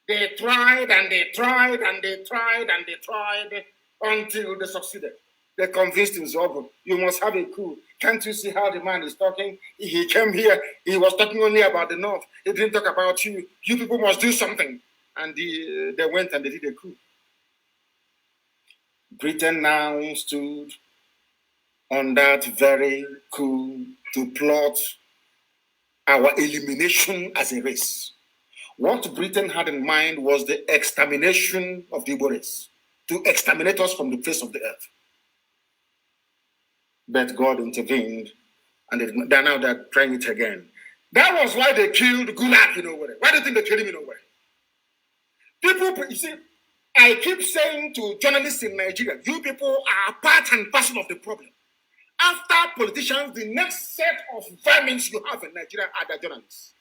They tried and they tried and they tried and they tried until they succeeded. They convinced him, Zobo, you must have a coup. Can't you see how the man is talking? He came here, he was talking only about the North. He didn't talk about you. You people must do something. And they went and they did a coup. Britain now stood on that very coup to plot our elimination as a race. What Britain had in mind was the extermination of the Igbo race, to exterminate us from the face of the earth. But God intervened, and now they're trying it again. That was why they killed Gulag in Owerri. Why do you think they killed him in Owerri? People, you see, I keep saying to journalists in Nigeria, you people are part and parcel of the problem. After politicians, the next set of vermin you have in Nigeria are the journalists.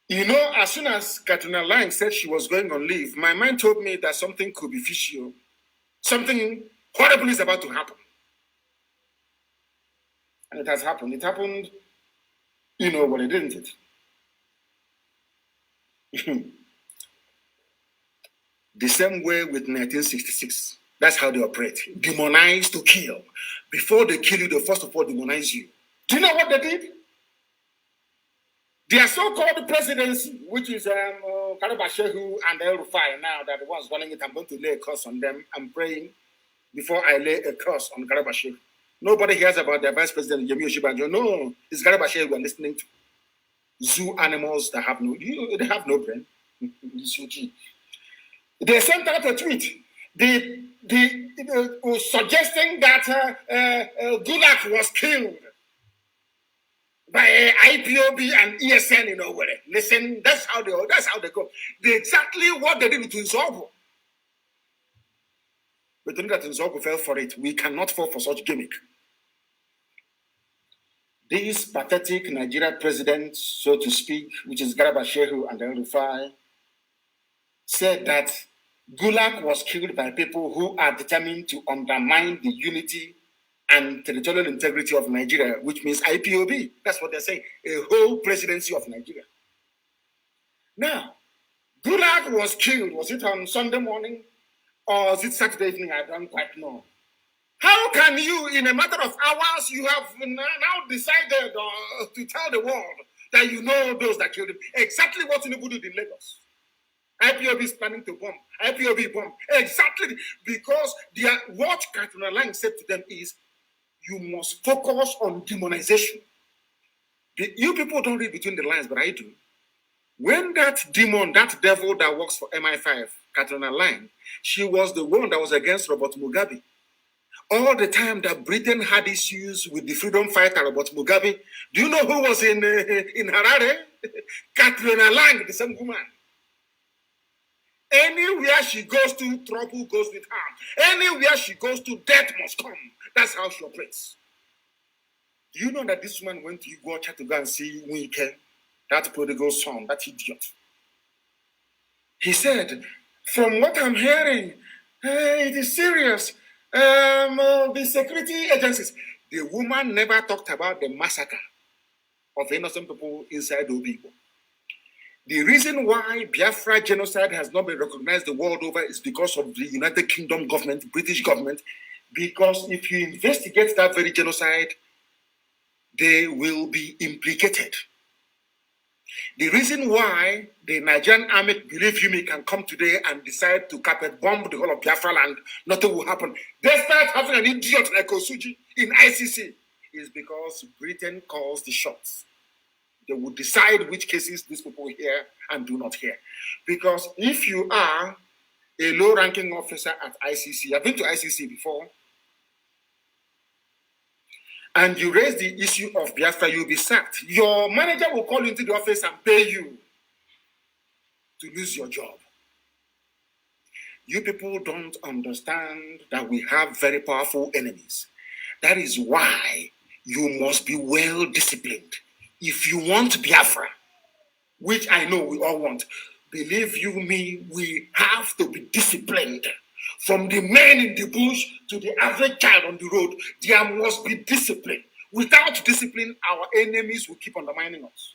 You know, as soon as Katrina Lang said she was going on leave, my mind told me that something could be fishy. Something horrible is about to happen. And it has happened. It happened, you know what it didn't it? The same way with 1966. That's how they operate. Demonize to kill. Before they kill you, they first of all demonize you. Do you know what they did? Their so-called presidency, which is Garba Shehu and El Rufai now, that the ones running it, I'm going to lay a curse on them. I'm praying before I lay a curse on Garba Shehu. Nobody hears about their vice president, Yemi Oshibanjo. No, it's Garba Shehu we're listening to. Zoo animals that have no, they have no brain. They sent out a tweet. Suggesting that Gulag was killed by IPOB and ESN in Owerri. Listen, that's how they go. Exactly what they did to Nzobo. But don't that Nzobo fell for it. We cannot fall for such gimmick. This pathetic Nigerian president, so to speak, which is Garba Shehu and El Rufai, said that Gulag was killed by people who are determined to undermine the unity and territorial integrity of Nigeria, which means IPOB. That's what they're saying, a whole presidency of Nigeria. Now, Gulag was killed. Was it on Sunday morning or was it Saturday evening? I don't quite know. How can you, in a matter of hours, you have now decided to tell the world that you know those that killed him? Exactly what Tinubu did in Lagos. IPOB is planning to bomb. IPOB bomb. Exactly, because what Katrina Lang said to them is, you must focus on demonization. You people don't read between the lines, but I do. When that demon, that devil that works for MI5, Katrina Lang, she was the one that was against Robert Mugabe. All the time that Britain had issues with the freedom fighter Robert Mugabe, do you know who was in Harare? Katrina Lang, the same woman. Anywhere she goes to, trouble goes with her. Anywhere she goes to, death must come. That's how she operates. Do you know that this woman went to Iguacha to go and see Wike, that prodigal son, that idiot? He said, from what I'm hearing, it is serious. The security agencies. The woman never talked about the massacre of innocent people inside Obibo. The reason why Biafra genocide has not been recognized the world over is because of the United Kingdom government, British government, because if you investigate that very genocide, they will be implicated. The reason why the Nigerian army, believe you me, can come today and decide to carpet bomb the whole of Biafra land, nothing will happen. Despite having an idiot like Osuji in ICC, is because Britain calls the shots. They will decide which cases these people hear and do not hear. Because if you are a low-ranking officer at ICC, I've been to ICC before, and you raise the issue of Biafra, you'll be sacked. Your manager will call you into the office and pay you to lose your job. You people don't understand that we have very powerful enemies. That is why you must be well disciplined. If you want Biafra, which I know we all want, believe you me, we have to be disciplined. From the men in the bush to the average child on the road, there must be discipline. Without discipline, our enemies will keep undermining us.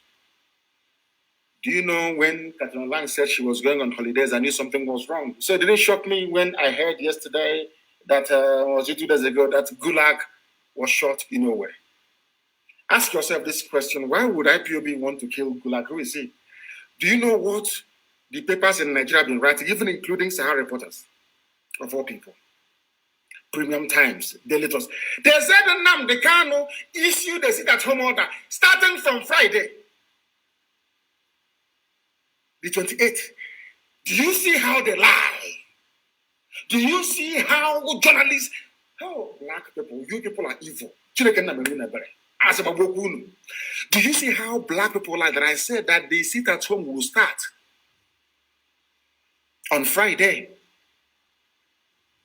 Do you know when Katrina Lang said she was going on holidays, I knew something was wrong. So it didn't shock me when I heard yesterday that, was it 2 days ago, that Gulag was shot in nowhere. Ask yourself this question, why would IPOB want to kill Gulag? Who is he? Do you know what the papers in Nigeria have been writing, even including Sahara reporters, of all people? Premium Times, Daily Trust. They said Nnamdi Kanu issued a sit-at-home order starting from Friday, the 28th. Do you see how they lie? Do you see how journalists, how black people, you people are evil? Do you see how black people lie that I said that the sit-at-home will start on Friday,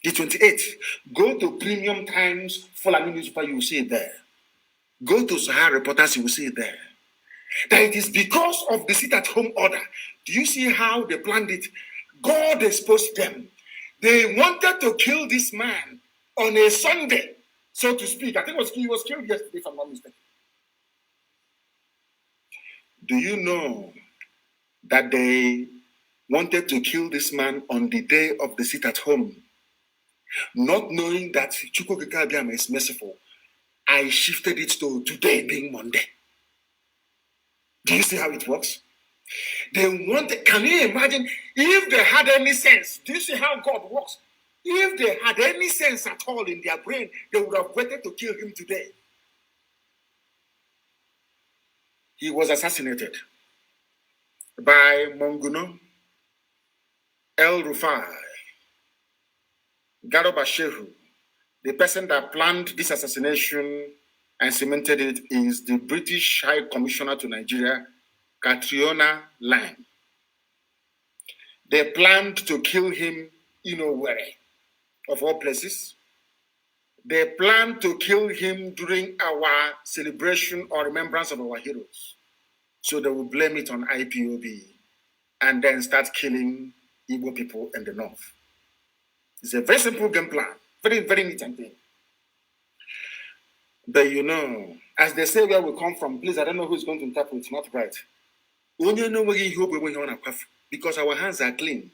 the 28th? Go to Premium Times, Fulani newspaper, you will see it there. Go to Sahara Reporters, you will see it there. That it is because of the sit-at-home order. Do you see how they planned it? God exposed them. They wanted to kill this man on a Sunday, so to speak. I think he was killed yesterday, if I'm not mistaken. Do you know that they wanted to kill this man on the day of the sit-at-home? Not knowing that Chukwuka Abiyama is merciful, I shifted it to today being Monday. Do you see how it works? They want, can you imagine if they had any sense? Do you see how God works? If they had any sense at all in their brain, they would have waited to kill him today. He was assassinated by Monguno, El Rufai, Garoba Shehu. The person that planned this assassination and cemented it is the British High Commissioner to Nigeria, Catriona Lang. They planned to kill him in Owerri, of all places. They planned to kill him during our celebration or remembrance of our heroes. So they will blame it on IPOB and then start killing Igbo people in the north. It's a very simple game plan. Very, very neat and clean. But you know, as they say where we come from, please, I don't know who's going to interpret, not right. Because our hands are clean.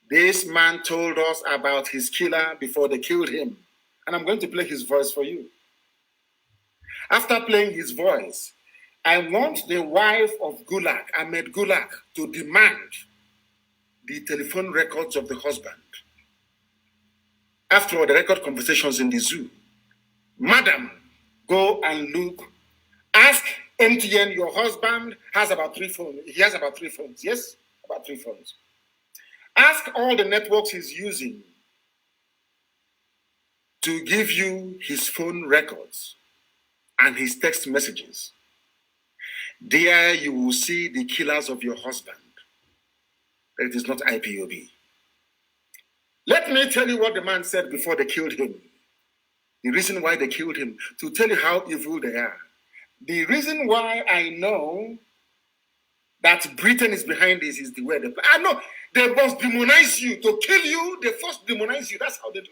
This man told us about his killer before they killed him. And I'm going to play his voice for you. After playing his voice, I want the wife of Gulag, Ahmed Gulag, to demand the telephone records of the husband. After all, the record conversations in the zoo. Madam, go and look. Ask MTN, your husband has about 3 phones. He has about 3 phones. Yes, about 3 phones. Ask all the networks he's using to give you his phone records and his text messages. There you will see the killers of your husband. But it is not IPOB. Let me tell you what the man said before they killed him. The reason why they killed him, to tell you how evil they are. The reason why I know that Britain is behind this is the way they play. I know they must demonize you. To kill you, they first demonize you. That's how they do.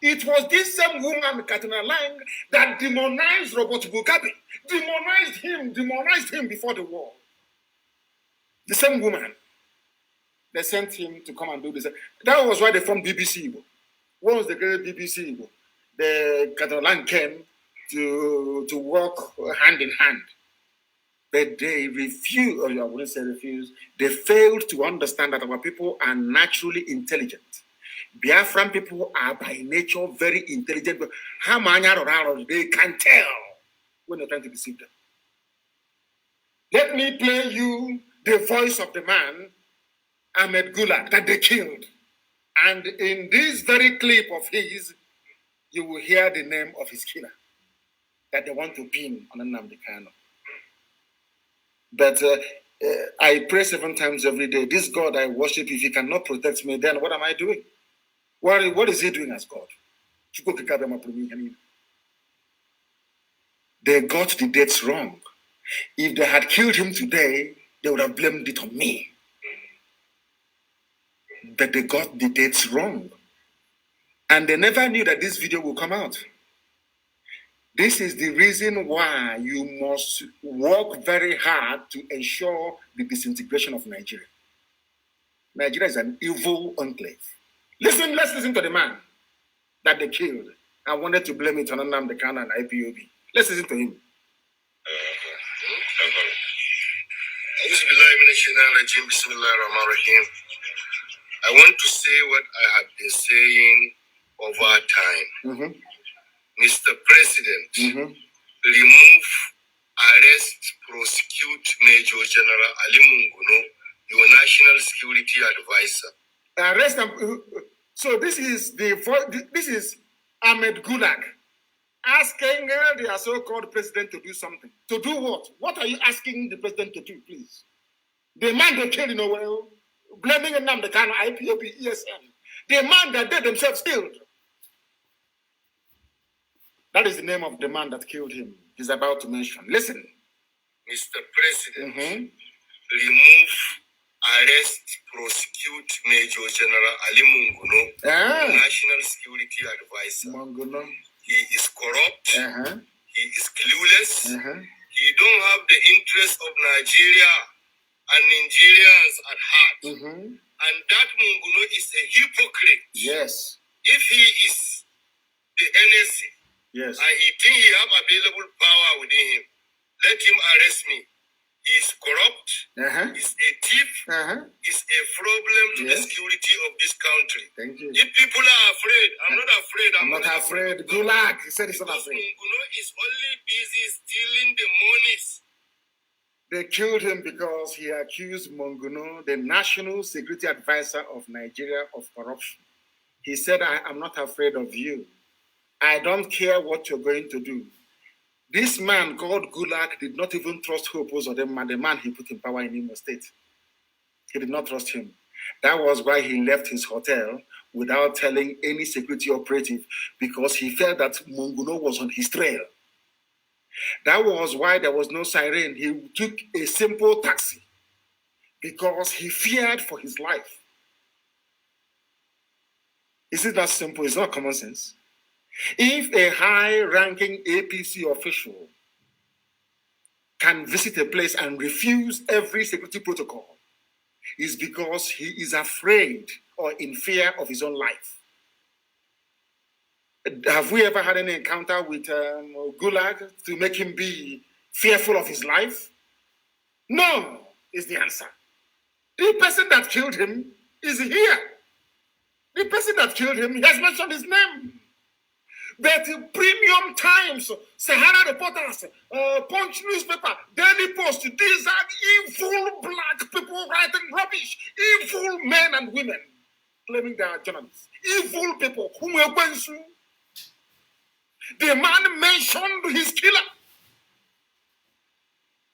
It was this same woman, Katina Lang, that demonized Robert Mugabe. Demonized him before the war. The same woman. They sent him to come and do this. That was why they formed BBC Igbo. What was the great BBC Igbo? The Katina Lang came to work hand in hand. But they refused, or I wouldn't say refused, they failed to understand that our people are naturally intelligent. Biafran people are by nature very intelligent. They can tell when they're trying to deceive them. Let me play you the voice of the man, Ahmed Gulag, that they killed. And in this very clip of his, you will hear the name of his killer that they want to pin on Nnamdi Kanu. But I pray 7 times every day. This God I worship, if he cannot protect me, then what am I doing? What is he doing as God? They got the dates wrong. If they had killed him today, they would have blamed it on me. But they got the dates wrong. And they never knew that this video will come out. This is the reason why you must work very hard to ensure the disintegration of Nigeria. Nigeria is an evil enclave. Let's listen to the man that they killed and wanted to blame it on Nnamdi Kanu and IPOB. Let's listen to him. I want to say what I have been saying over time. Mr. President, remove, arrest, prosecute Major General Ali Munguno, your national security advisor. Arrest him. So this is Ahmed Gulag asking their so-called president to do something. To do what? What are you asking the president to do, please? The man they killed in Owerri, blaming Nnamdi Kanu, IPOB, ESN. The man that they themselves killed. That is the name of the man that killed him. He's about to mention. Listen. Mr. President, remove, arrest, prosecute Major General Ali Munguno, National Security Advisor. Munguno. He is corrupt. He is clueless. He don't have the interests of Nigeria and Nigerians at heart. And that Munguno is a hypocrite. Yes. If he is the NSC, yes, and he think he have available power within him, let him arrest me. He is corrupt, he's a thief, he's a problem to the security of this country. Thank you. If people are afraid, I'm not afraid. I'm not afraid. Gulag. He said he's not afraid. Munguno is only busy stealing the monies. They killed him because he accused Monguno, the National Security Advisor of Nigeria, of corruption. He said, I'm not afraid of you. I don't care what you're going to do. This man called Gulag did not even trust Hope or the man he put in power in Imo State. He did not trust him. That was why he left his hotel without telling any security operative, because he felt that Monguno was on his trail. That was why there was no siren. He took a simple taxi because he feared for his life. Is it that simple? It's not common sense. If a high-ranking APC official can visit a place and refuse every security protocol, it's because he is afraid or in fear of his own life. Have we ever had any encounter with Gulag to make him be fearful of his life? No, is the answer. The person that killed him is here. The person that killed him, he has mentioned his name. But Premium Times, Sahara Reporters, Punch newspaper, Daily Post, these are evil black people writing rubbish. Evil men and women claiming they are journalists. Evil people whom we are going to. The man mentioned his killer.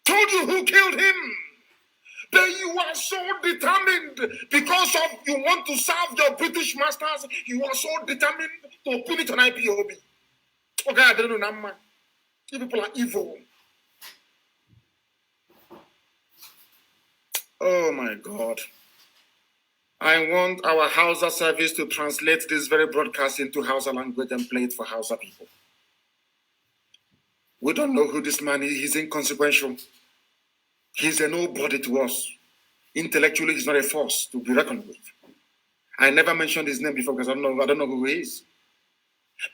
Told you who killed him. But you are so determined because of you want to serve your British masters. You are so determined to put it on IPOB. Okay, I don't know, Nama. You people are evil. Oh my God. I want our Hausa service to translate this very broadcast into Hausa language and play it for Hausa people. We don't know who this man is. He's inconsequential. He's a nobody to us. Intellectually, he's not a force to be reckoned with. I never mentioned his name before because I don't know who he is.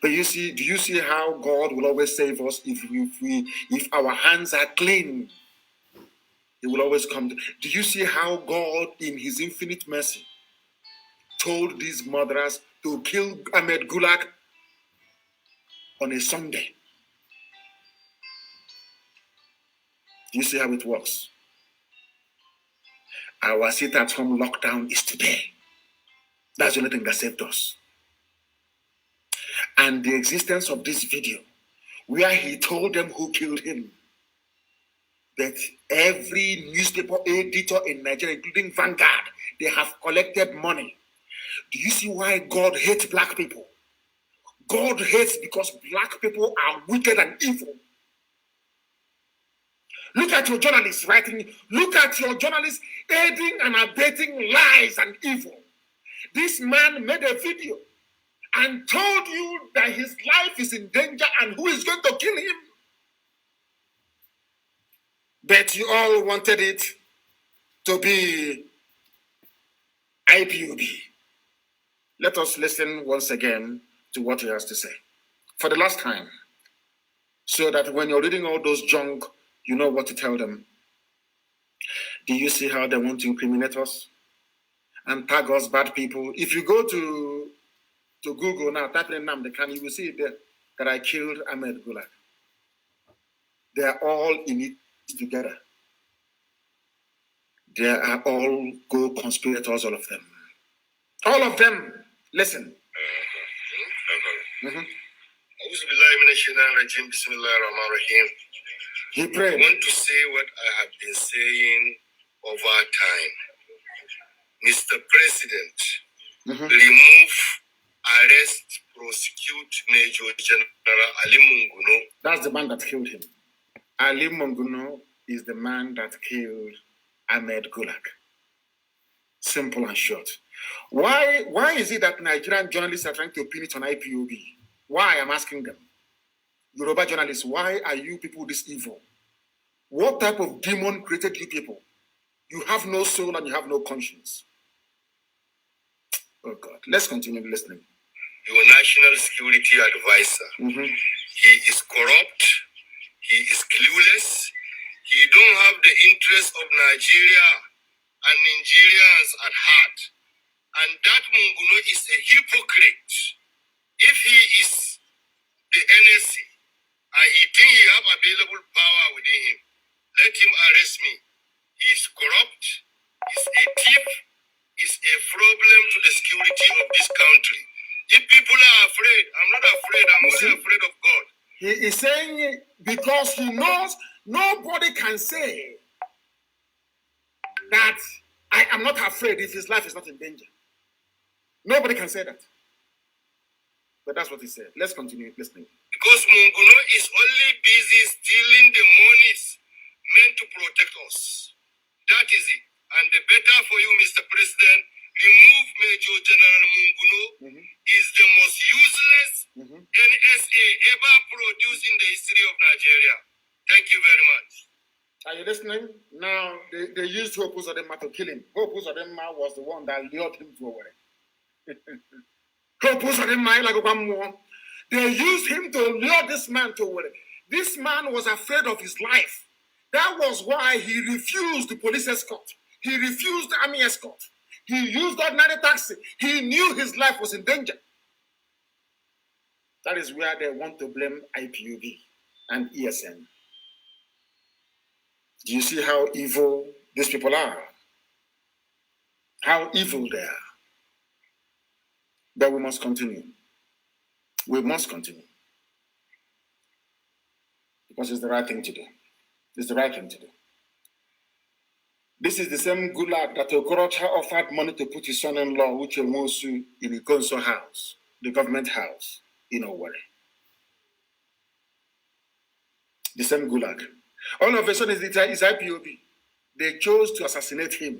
But you see, do you see how God will always save us if our hands are clean? He will always come. Do you see how God, in his infinite mercy, told these murderers to kill Ahmed Gulag on a Sunday? Do you see how it works? Our sit-at-home lockdown is today. That's the only thing that saved us. And the existence of this video, where he told them who killed him, that every newspaper editor in Nigeria, including Vanguard, they have collected money. Do you see why God hates black people? God hates because black people are wicked and evil. Look at your journalists writing, look at your journalists aiding and abetting lies and evil. This man made a video and told you that his life is in danger and who is going to kill him. But you all wanted it to be IPOB. Let us listen once again to what he has to say. For the last time. So that when you're reading all those junk, you know what to tell them. Do you see how they want to incriminate us and tag us bad people? If you go to Google now, type in Nnamdi Kanu, you will see there that I killed Ahmed Gulag. They are all in it together. They are all co-conspirators, all of them. All of them. Listen. He prayed. I want to say what I have been saying over time. Mr. President, remove, arrest, prosecute Major General Ali Monguno. That's the man that killed him. Ali Monguno is the man that killed Ahmed Gulag. Simple and short. Why is it that Nigerian journalists are trying to pin it on IPOB? Why? I'm asking them. Yoruba journalists, why are you people this evil? What type of demon created you people? You have no soul and you have no conscience. Oh God, let's continue listening. Your national security advisor, he is corrupt, he is clueless, have the interest of Nigeria and Nigerians at heart. And that Munguno is a hypocrite. If he is the NSC and he think he have available power within him, let him arrest me. He is corrupt, he's a thief, he's a problem to the security of this country. If people are afraid, I'm not afraid, I'm only afraid of God. He is saying because he knows nobody can say that I am not afraid if his life is not in danger. Nobody can say that. But that's what he said. Let's continue listening. Because Munguno is only busy stealing the monies meant to protect us. That is it. And the better for you, Mr. President, remove Major General Munguno. Is the most useless NSA ever produced in the history of Nigeria. Thank you very much. Are you listening? Now, they used Hope Uzodinma to kill him. Hope Uzodinma was the one that lured him to away. Hope Uzodinma, like one more. They used him to lure this man to away. This man was afraid of his life. That was why he refused the police escort. He refused the army escort. He used ordinary taxi. He knew his life was in danger. That is where they want to blame IPOB and ESN. Do you see how evil these people are? How evil they are. But we must continue. We must continue. Because it's the right thing to do. It's the right thing to do. This is the same gulag that Okorocha offered money to put his son-in-law, Uche Nwosu, in the council house, the government house, in Owerri. The same gulag. All of a sudden, it's IPOB. They chose to assassinate him.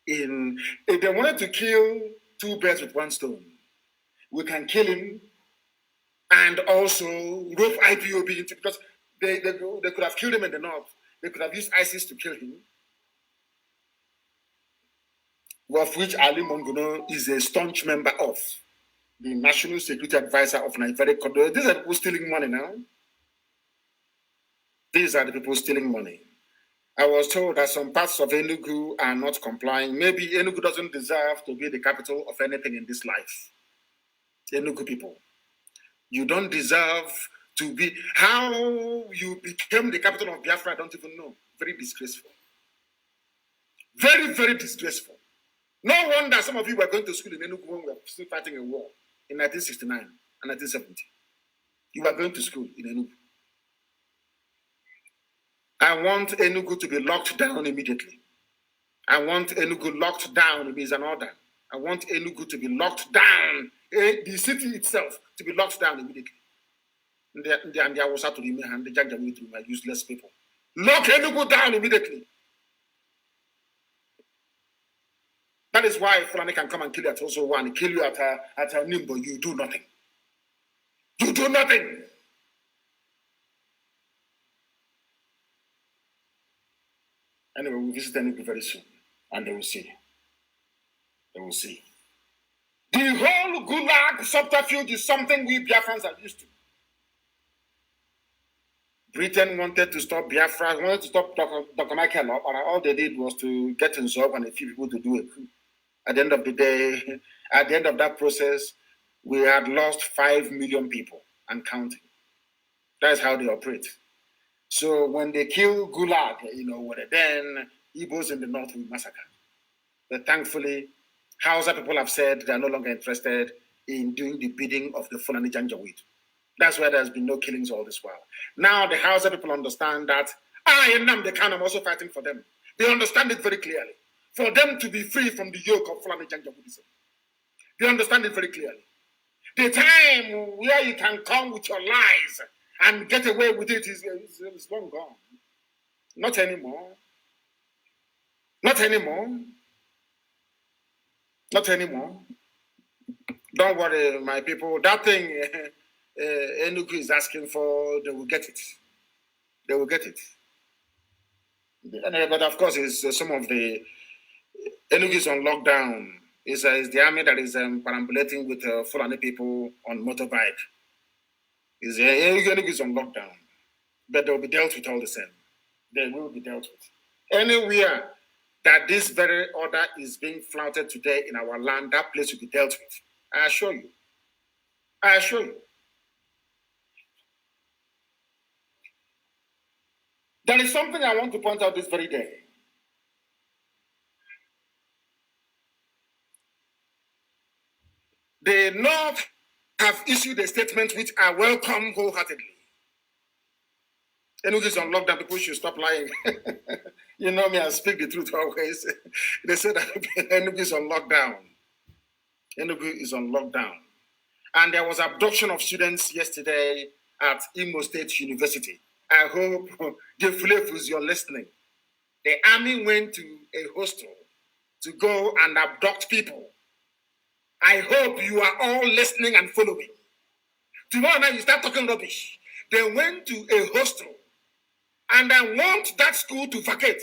They wanted to kill two birds with one stone. We can kill him and also rope IPOB into, because they could have killed him in the north. They could have used ISIS to kill him, of which Ali Monguno is a staunch member of, the National Security Advisor of Nigeria. These are people stealing money now. These are the people stealing money. I was told that some parts of Enugu are not complying. Maybe Enugu doesn't deserve to be the capital of anything in this life. Enugu people, you don't deserve to be. How you became the capital of Biafra, I don't even know. Very disgraceful. Very, very disgraceful. No wonder some of you were going to school in Enugu when we were still fighting a war in 1969 and 1970. You were going to school in Enugu. I want Enugu to be locked down immediately. I want Enugu locked down. It means an order. I want Enugu to be locked down. The city itself to be locked down immediately. And there was to remain and the Janjaweed to my useless people. Lock Enugu down immediately. That is why Fulani can come and kill you at also one, kill you at a Nimbo. You do nothing. You do nothing. Anyway, we'll visit Enugu very soon, and they will see. They will see. The whole Gulag subterfuge is something we Biafrans are used to. Britain wanted to stop Biafra, wanted to stop Dr. Michael Up, and all they did was to get involved and a few people to do a coup. At the end of the day, at the end of that process, we had lost 5 million people and counting. That's how they operate. So when they kill Gulag, then Igbos in the north will massacre. But thankfully, Hausa people have said they are no longer interested in doing the bidding of the Fulani Janjaweed. That's why there's been no killings all this while. Now the Hausa people understand that I, Nnamdi Kanu, I'm also fighting for them. They understand it very clearly. For them to be free from the yoke of Fulani Janjaweedism. They understand it very clearly. The time where you can come with your lies and get away with it is long gone. Not anymore. Not anymore. Not anymore. Don't worry, my people. That thing Enugu is asking for, they will get it. They will get it. But of course, it's some of the Enugu is on lockdown. It's the army that is perambulating with Fulani people on they will be dealt with. Anywhere that this very order is being flouted today in our land, that place will be dealt with. I assure you. I assure you. There is something I want to point out this very day. The North have issued a statement which I welcome wholeheartedly. Enugu is on lockdown. People should stop lying. You know me, I speak the truth always. They say that Enugu is on lockdown. Enugu is on lockdown. And there was abduction of students yesterday at Imo State University. I hope the Fulefus, you're listening. The army went to a hostel to go and abduct people. I hope you are all listening and following. Tomorrow night you start talking rubbish. They went to a hostel and I want that school to vacate.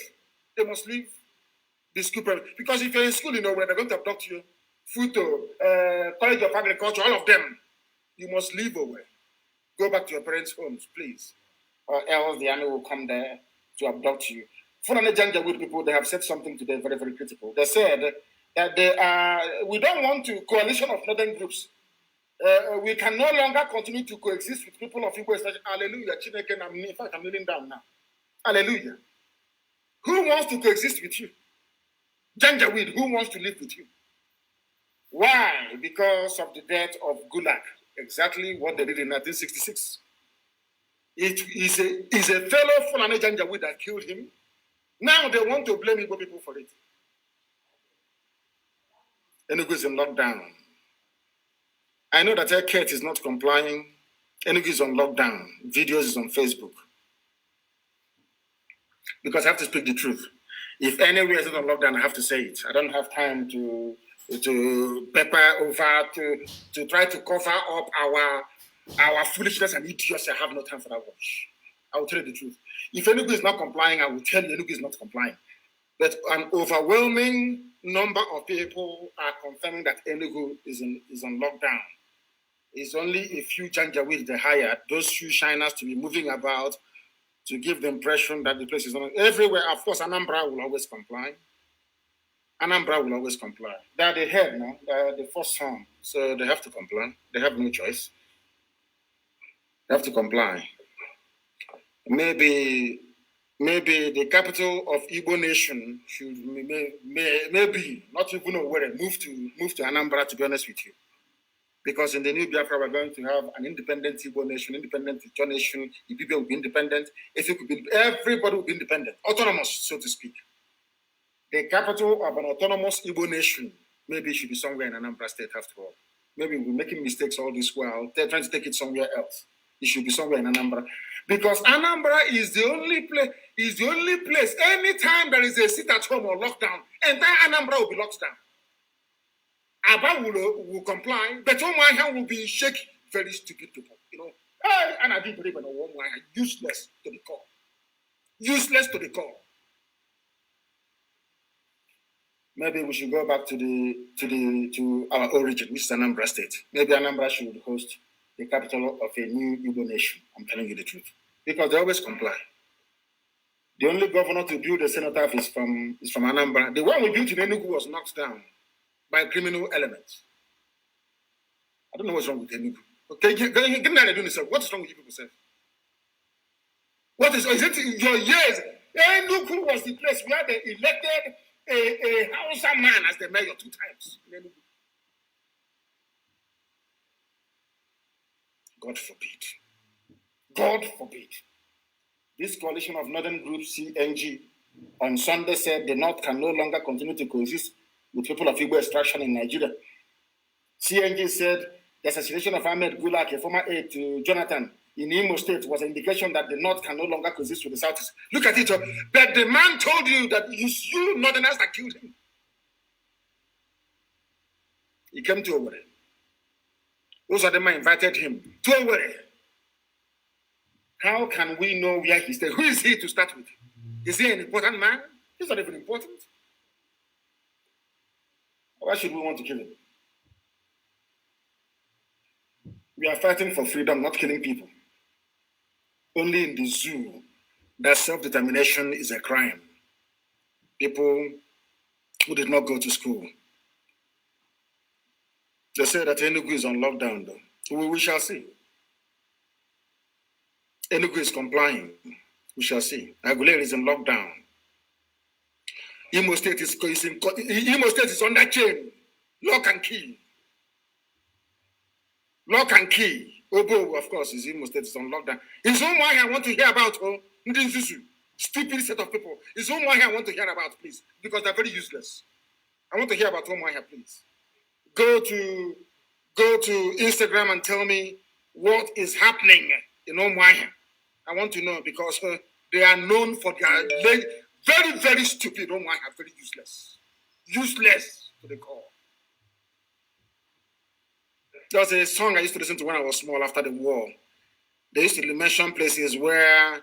They must leave the school because if you're in school, you know where they're going to abduct you. Futo, College of Agriculture, all of them, you must leave away. Go back to your parents' homes, please. Or else the army will come there to abduct you. For the Janjaweed people, they have said something today very, very critical. They said that we don't want to coalition of northern groups. We can no longer continue to coexist with people of Igbo. Hallelujah. In fact, I'm kneeling down now. Hallelujah. Who wants to coexist with you? Janjaweed, who wants to live with you? Why? Because of the death of Gulag. Exactly what they did in 1966. It is a fellow Fulani Janjaweed that killed him. Now they want to blame Igbo people for it. Enugu is in lockdown. I know that Eket is not complying. Enugu is on lockdown. Videos is on Facebook. Because I have to speak the truth. If anywhere is not on lockdown, I have to say it. I don't have time to pepper over, to try to cover up our foolishness and idiocy. I have no time for that watch. I will tell you the truth. If Enugu is not complying, I will tell you Enugu is not complying. But an overwhelming number of people are confirming that Enugu is on lockdown. It's only a few Janjaweed they hired, those few shiners to be moving about to give the impression that the place is not everywhere. Of course, Anambra will always comply. Anambra will always comply. They are the head now. They are the first son, so they have to comply. They have no choice. They have to comply. Maybe the capital of Igbo nation should maybe not even know where move to Anambra. To be honest with you, because in the new Biafra we're going to have an independent Igbo nation, independent Ijo nation. Ibibia will be independent. Everybody will be independent, autonomous, so to speak. The capital of an autonomous Igbo nation maybe should be somewhere in Anambra State after all. Maybe we're making mistakes all this while. They're trying to take it somewhere else. It should be somewhere in Anambra. Because Anambra is the only place, anytime there is a sit-at-home or lockdown, entire Anambra will be locked down. Aba will comply, but Omwaha will be shaky. Very stupid people, you know. And I didn't believe in Omwaha. Useless to the core. Useless to the core. Maybe we should go back to our origin, which is Anambra State. Maybe Anambra should host the capital of a new Igbo nation. I'm telling you the truth. Because they always comply. The only governor to build a cenotaph is from Anambra. The one we built in Enugu was knocked down by criminal elements. I don't know what's wrong with Enugu. Okay, get down and do this. What is wrong with you people, sir? Is it your years? Enugu was the place where they elected a Hausa man as the mayor 2 times in Enugu. God forbid. God forbid. This coalition of northern groups, CNG, on Sunday said the North can no longer continue to coexist with people of Igbo extraction in Nigeria. CNG said the assassination of Ahmed Gulak, a former aide to Jonathan in Imo State, was an indication that the North can no longer coexist with the South. Look at it. But the man told you that you Northerners that killed him. He came to Owerri. Those are the men invited him to Owerri. How can we know where he stayed? Who is he to start with? Is he an important man? He's not even important. Why should we want to kill him? We are fighting for freedom, not killing people. Only in the zoo that self-determination is a crime. People who did not go to school. They say that Enugu is on lockdown, though. We shall see. Enugu is complying. We shall see. Aguilera is in lockdown. Imo State is under chain. Lock and key. Lock and key. Obo, of course, is Imo State is on lockdown. It's all why I want to hear about. Stupid set of people. It's all why I want to hear about, please, because they're very useless. I want to hear about Omaya, please. Go to Instagram and tell me what is happening in Omaya. I want to know because they are known for their very, very stupid. Omaya, very useless. Useless to the core. There was a song I used to listen to when I was small after the war. They used to mention places where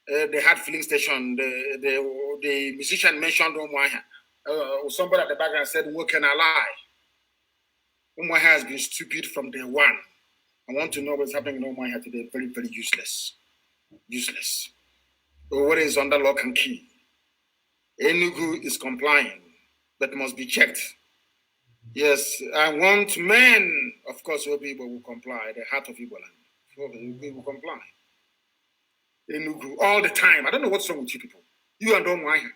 they had filling station. The musician mentioned Omaya. Somebody at the background said, "What can I lie?" Omaya has been stupid from day one. I want to know what's happening in Omaya today. Very, very useless. Useless. What is under lock and key? Enugu is complying, but must be checked. Yes, I want men. Of course, Obi will comply. The heart of Igbo land. They will comply. Enugu all the time. I don't know what's wrong with you people. You and Omaya.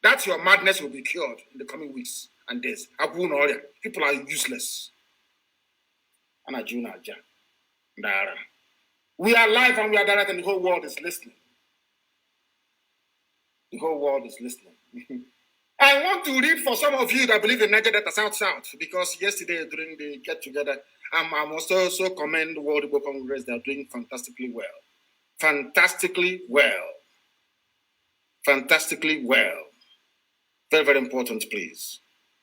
That's your madness will be cured in the coming weeks and days. People are useless. We are live and we are direct and the whole world is listening. The whole world is listening. I want to read for some of you that believe in Niger Delta South, because yesterday during the get-together, I must also commend the World Igbo Congress. They are doing fantastically well. Fantastically well. Fantastically well. Very, very important, please.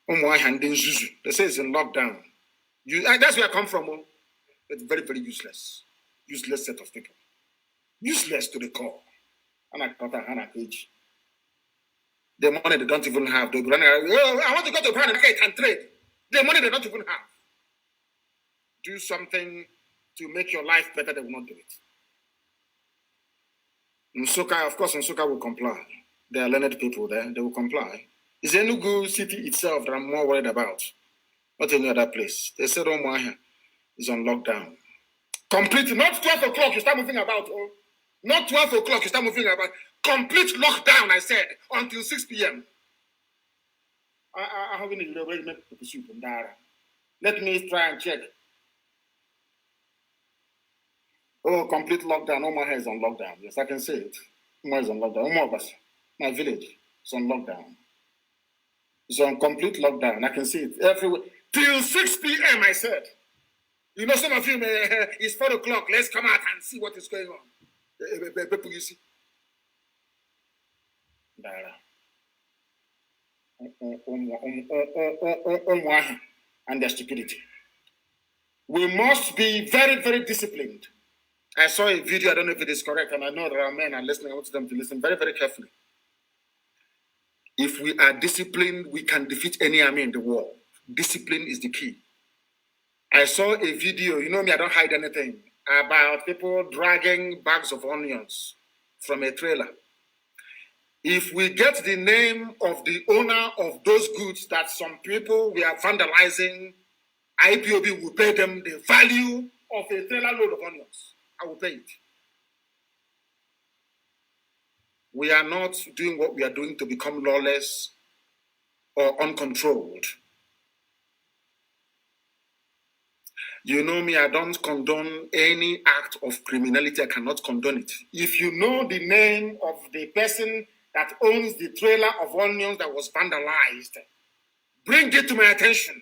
They say it's in lockdown. That's where I come from. It's very, very useless. Useless set of people. Useless to the core. The money they don't even have. They'll be running around, I want to go to Ghana and trade. The money they don't even have. Do something to make your life better, they will not do it. Nsukka, of course, Nsukka will comply. There are learned people there, they will comply. It's Enugu city itself that I'm more worried about. Not any other place. They said Omaya is on lockdown. Complete, not 12 o'clock, you start moving about. Not 12 o'clock, you start moving about. Complete lockdown, I said, until 6 p.m. Let me try and check. Oh, complete lockdown. Omaya is on lockdown. Yes, I can say it. Omaya is on lockdown. My village is on lockdown. It's on complete lockdown. I can see it everywhere. Till 6 p.m., I said. You know, some of you, it's 4 o'clock. Let's come out and see what is going on. You see? And their stupidity. We must be very, very disciplined. I saw a video, I don't know if it is correct, and I know there are men and listening. I want them to listen very, very carefully. If we are disciplined, we can defeat any army in the world. Discipline is the key. I saw a video, you know me, I don't hide anything, about people dragging bags of onions from a trailer. If we get the name of the owner of those goods that some people we are vandalizing, IPOB will pay them the value of a trailer load of onions. I will pay it. We are not doing what we are doing to become lawless or uncontrolled. You know me, I don't condone any act of criminality. I cannot condone it. If you know the name of the person that owns the trailer of onions that was vandalized, bring it to my attention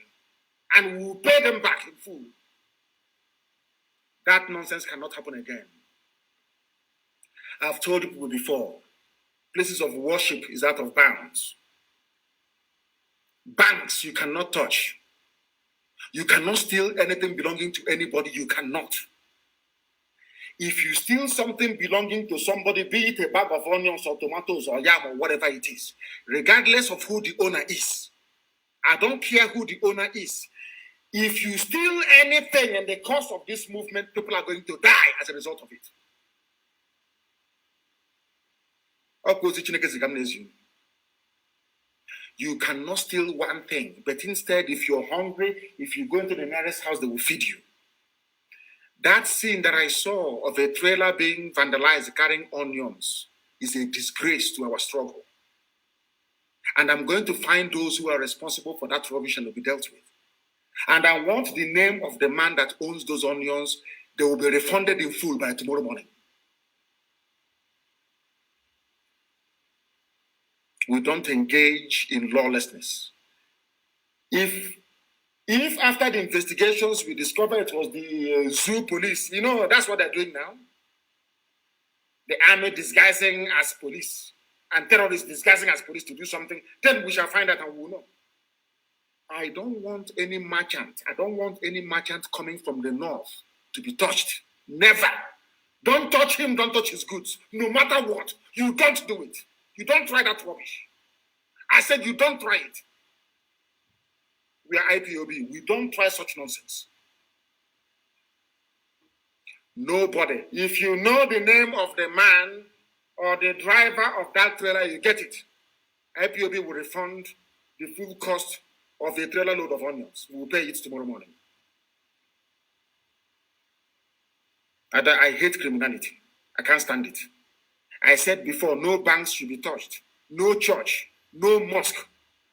and we will pay them back in full. That nonsense cannot happen again. I've told people before, places of worship is out of bounds. Banks you cannot touch. You cannot steal anything belonging to anybody. You cannot. If you steal something belonging to somebody, be it a bag of onions or tomatoes or yam or whatever it is, regardless of who the owner is, I don't care who the owner is. If you steal anything in the course of this movement, people are going to die as a result of it. You cannot steal one thing, but instead, if you're hungry, if you go into the nearest house, they will feed you. That scene that I saw of a trailer being vandalized carrying onions is a disgrace to our struggle. And I'm going to find those who are responsible for that rubbish and will be dealt with. And I want the name of the man that owns those onions. They will be refunded in full by tomorrow morning. We don't engage in lawlessness. If after the investigations we discover it was the zoo police, you know, that's what they're doing now. The army disguising as police and terrorists disguising as police to do something, then we shall find out and we will know. I don't want any merchant. I don't want any merchant coming from the north to be touched. Never. Don't touch him, don't touch his goods. No matter what, you don't do it. You don't try that rubbish. I said you don't try it. We are IPOB. We don't try such nonsense. Nobody. If you know the name of the man or the driver of that trailer, you get it. IPOB will refund the full cost of a trailer load of onions. We will pay it tomorrow morning. I hate criminality. I can't stand it. I said before, no banks should be touched. No church. No mosque.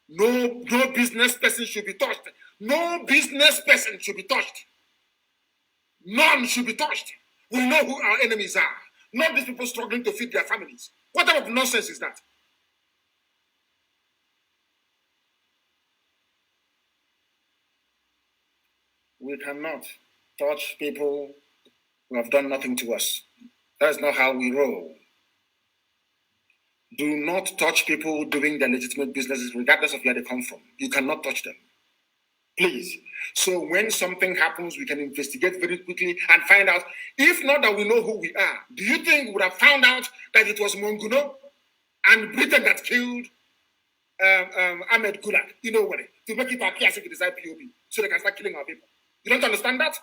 No business person should be touched. No business person should be touched. None should be touched. We know who our enemies are. Not these people struggling to feed their families. What type of nonsense is that? We cannot touch people who have done nothing to us. That's not how we roll. Do not touch people doing their legitimate businesses, regardless of where they come from. You cannot touch them. Please. So when something happens, we can investigate very quickly and find out. If not that we know who we are, do you think we would have found out that it was Monguno and Britain that killed Ahmed Gulag? You know what? To make it appear as if it is IPOB, so they can start killing our people. You don't understand that?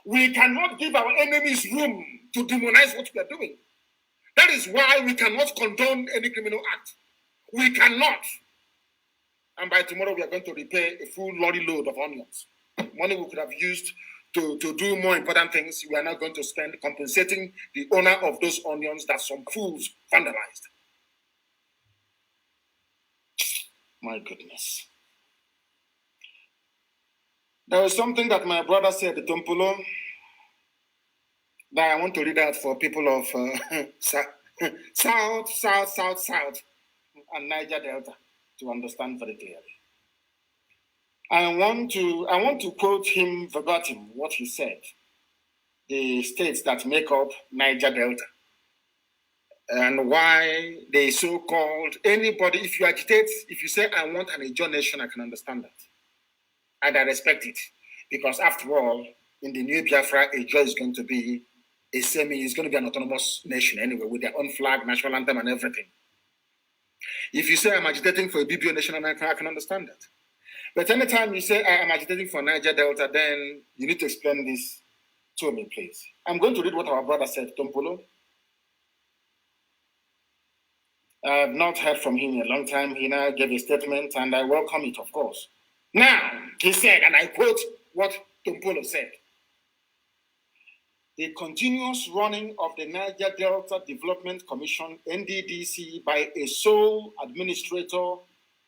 We cannot give our enemies room to demonize what we are doing. That is why we cannot condone any criminal act. We cannot. And by tomorrow, we are going to repay a full lorry load of onions. Money we could have used to do more important things, we are now going to spend compensating the owner of those onions that some fools vandalized. My goodness. There was something that my brother said, Tompolo, that I want to read out for people of South, and Niger Delta to understand very clearly. I want to quote him verbatim what he said. The states that make up Niger Delta and why they so-called anybody. If you agitate, if you say I want an Ijaw nation, I can understand that, and I respect it, because after all, in the new Biafra, Ijaw is going to be it's going to be an autonomous nation anyway, with their own flag, national anthem, and everything. If you say I'm agitating for a BBO nation, I can understand that. But anytime you say I'm agitating for Niger Delta, then you need to explain this to me, please. I'm going to read what our brother said, Tompolo. I have not heard from him in a long time. He now gave a statement, and I welcome it, of course. Now, he said, and I quote what Tompolo said, the continuous running of the Niger Delta Development Commission, NDDC, by a sole administrator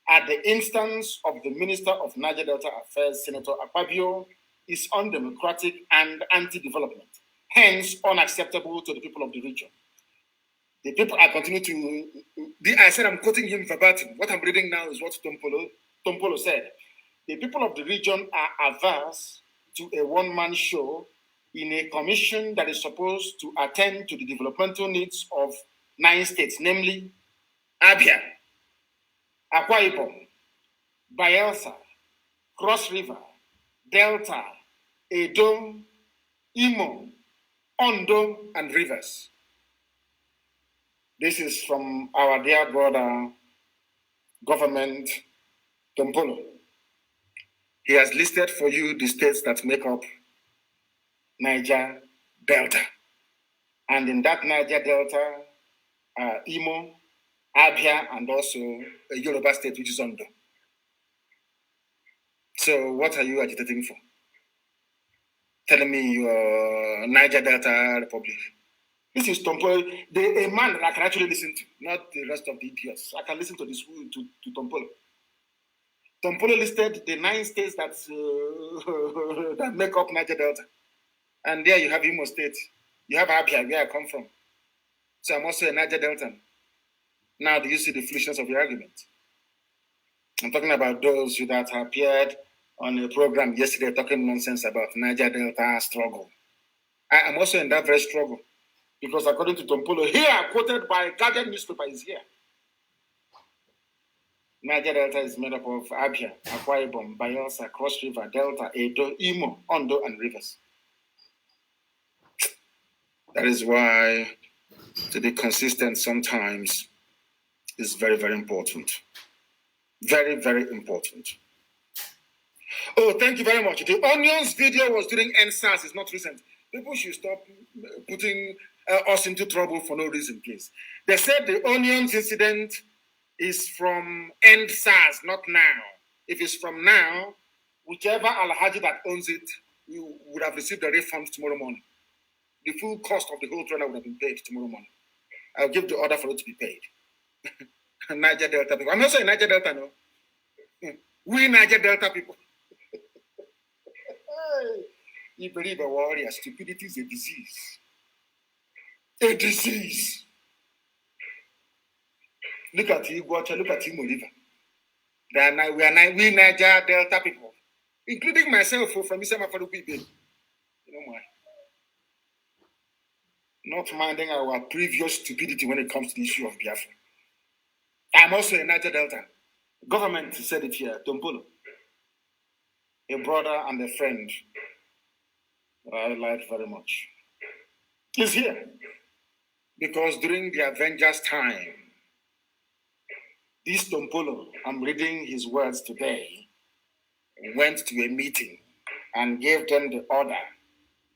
at the instance of the Minister of Niger Delta Affairs, Senator Akpabio, is undemocratic and anti-development, hence unacceptable to the people of the region. The people, I continue to, I said I'm quoting him verbatim. What I'm reading now is what Tompolo said. The people of the region are averse to a one-man show in a commission that is supposed to attend to the developmental needs of 9 states, namely Abia, Akwa Ibom, Bayelsa, Cross River, Delta, Edo, Imo, Ondo, and Rivers. This is from our dear brother, government, Tompolo. He has listed for you the states that make up Niger Delta. And in that Niger Delta, Imo, Abia, and also a Yoruba state, which is Ondo. So what are you agitating for? Telling me you're Niger Delta Republic. This is Tompolo, a man that I can actually listen to, not the rest of the idiots. I can listen to this to Tompolo. Tompolo listed the 9 states that that make up Niger Delta. And there you have Imo State. You have Abia, where I come from. So I'm also a Niger Delta. Now, do you see the foolishness of the argument? I'm talking about those who that appeared on a program yesterday talking nonsense about Niger Delta struggle. I am also in that very struggle because according to Tompolo, here, quoted by Guardian newspaper, is here. Niger Delta is made up of Abia, Akwa Ibom, Bayelsa, Cross River, Delta, Edo, Imo, Ondo, and Rivers. That is why to be consistent sometimes is very, very important. Very, very important. Oh, thank you very much. The Onions video was during NSAS. It's not recent. People should stop putting us into trouble for no reason, please. They said the Onions incident is from NSAS, not now. If it's from now, whichever Alhaji that owns it, you would have received the refund tomorrow morning. The full cost of the whole trailer would have been paid tomorrow morning. I'll give the order for it to be paid. Niger Delta people. I'm not saying Niger Delta, no. We Niger Delta people. You believe a warrior, stupidity is a disease. A disease. Look at Iguacha, look at Imo River. We Niger Delta people, including myself from Isama Faruku. You know why? Not minding our previous stupidity when it comes to the issue of Biafra. I'm also a Niger Delta. Government said it here, Tompolo. A brother and a friend I like very much. He's here. Because during the Avengers time, this Tompolo, I'm reading his words today, went to a meeting and gave them the order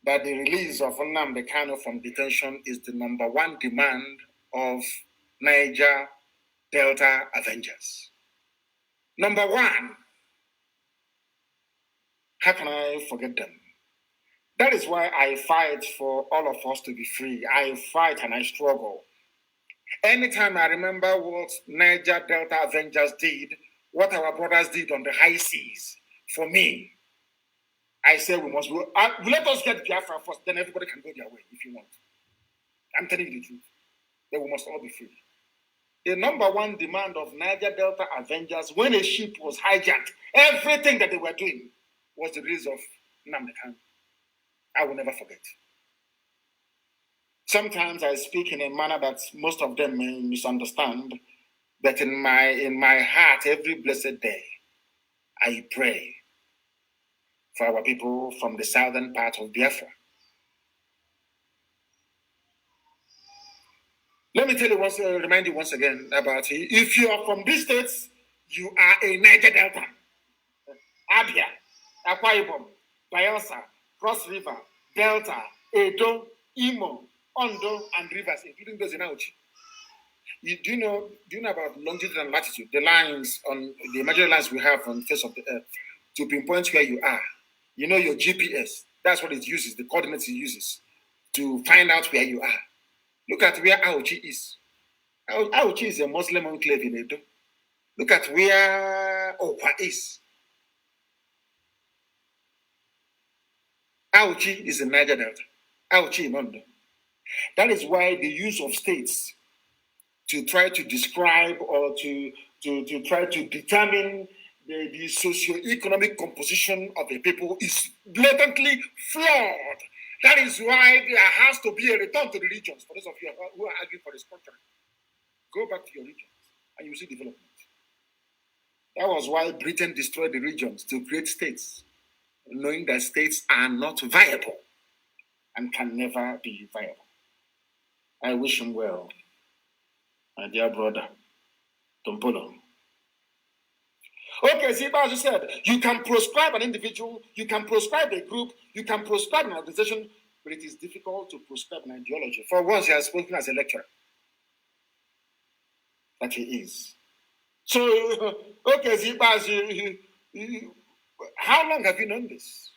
that the release of Nnamdi Kanu from detention is the #1 demand of Niger Delta Avengers. #1. How can I forget them? That is why I fight for all of us to be free. I fight and I struggle. Anytime I remember what Niger Delta Avengers did, what our brothers did on the high seas, for me, I say we must let us get Biafra first, then everybody can go their way if you want. I'm telling you the truth. Then we must all be free. The #1 demand of Niger Delta Avengers, when a ship was hijacked, everything that they were doing was the release of Nnamdi Kanu. I will never forget. Sometimes I speak in a manner that most of them may misunderstand, but in my heart, every blessed day, I pray for our people from the southern part of Biafra. Let me tell you remind you once again about if you are from these states, you are a Niger Delta. Abia, Akwa Ibom, Bayelsa, Cross River, Delta, Edo, Imo, Ondo, and Rivers, including those in Auchi. Do you know about longitude and latitude, the lines on the imaginary lines we have on the face of the earth to pinpoint where you are? You know your GPS. That's what it uses, the coordinates it uses to find out where you are. Look at where Auchi is. Auchi is a Muslim enclave in Edo. Look at where Okwa is. Auchi is in Niger Delta. Auchi in Ondo. That is why the use of states to try to describe or to try to determine the socio-economic composition of a people is blatantly flawed. That is why there has to be a return to the regions. For those of you who are arguing for this contract, go back to your regions and you see development. That was why Britain destroyed the regions to create states, knowing that states are not viable and can never be viable. I wish him well, my dear brother, Tompolo. Okay, see, as you said, you can proscribe an individual, you can proscribe a group, you can proscribe an organization, but it is difficult to proscribe an ideology. For once, he has spoken as a lecturer. that he is. So, okay, Zibaz, how long have you known this?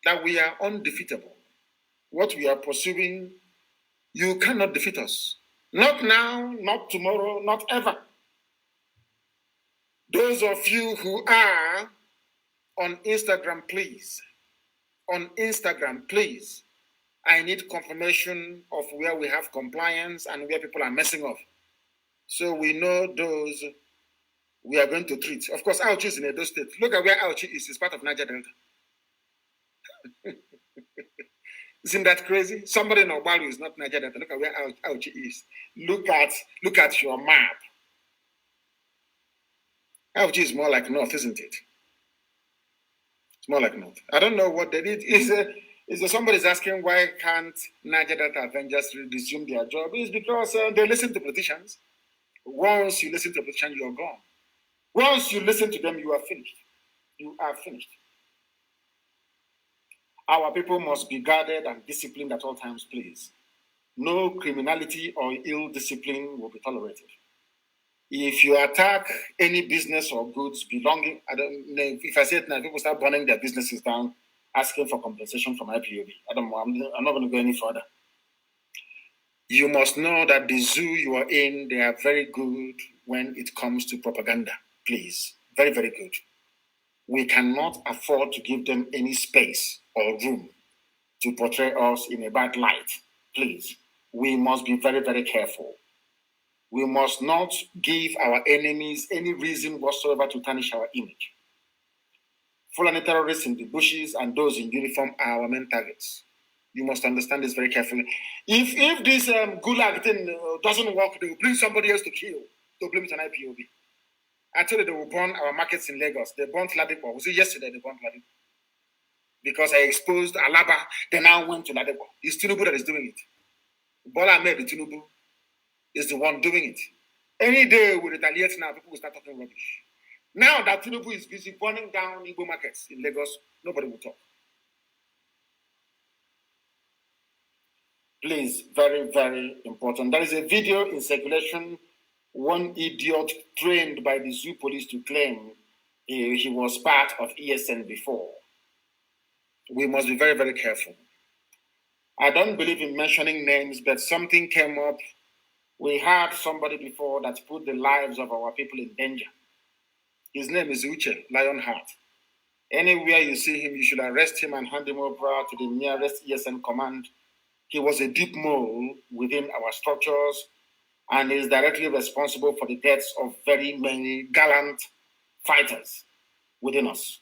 That we are undefeatable. What we are pursuing, you cannot defeat us. Not now, not tomorrow, not ever. Those of you who are on Instagram, please. On Instagram, please. I need confirmation of where we have compliance and where people are messing up. So we know those we are going to treat. Of course, Auchi is in Edo State. Look at where Auchi is. It's part of Niger Delta. Isn't that crazy? Somebody in Obalu is not Niger Delta. Look at where Auchi is. Look at your map. Auchi is more like north, isn't it? It's more like north. I don't know what they did. Is somebody's asking why can't Niger Delta Avengers resume their job? It's because they listen to politicians. Once you listen to a politician, you're gone. Once you listen to them, you are finished. You are finished. Our people must be guarded and disciplined at all times, please. No criminality or ill discipline will be tolerated. If you attack any business or goods belonging, I don't know, if I say it now, people start burning their businesses down, asking for compensation from IPOB. I'm not going to go any further. You must know that the zoo you are in, they are very good when it comes to propaganda, please. Very, very good. We cannot afford to give them any space or room to portray us in a bad light, please. We must be very, very careful. We must not give our enemies any reason whatsoever to tarnish our image. Fulani terrorists in the bushes and those in uniform are our main targets. You must understand this very carefully. If this gulag thing doesn't work, they will bring somebody else to kill, to blame it on IPOB. I told you they will burn our markets in Lagos. They burnt Ladipo. Was it yesterday they burnt Ladipo? Because I exposed Alaba, they now went to Ladipo. It's Tinubu that is doing it. Bola Ahmed Tinubu is the one doing it. Any day we retaliate now, people will start talking rubbish. Now that Tinubu is busy burning down Igbo markets in Lagos, nobody will talk. Please, very, very important. There is a video in circulation, one idiot trained by the zoo police to claim he was part of ESN before. We must be very, very careful. I don't believe in mentioning names, but something came up. We had somebody before that put the lives of our people in danger. His name is Uche Lionheart. Anywhere you see him, you should arrest him and hand him over to the nearest ESN command. He was a deep mole within our structures and is directly responsible for the deaths of very many gallant fighters within us.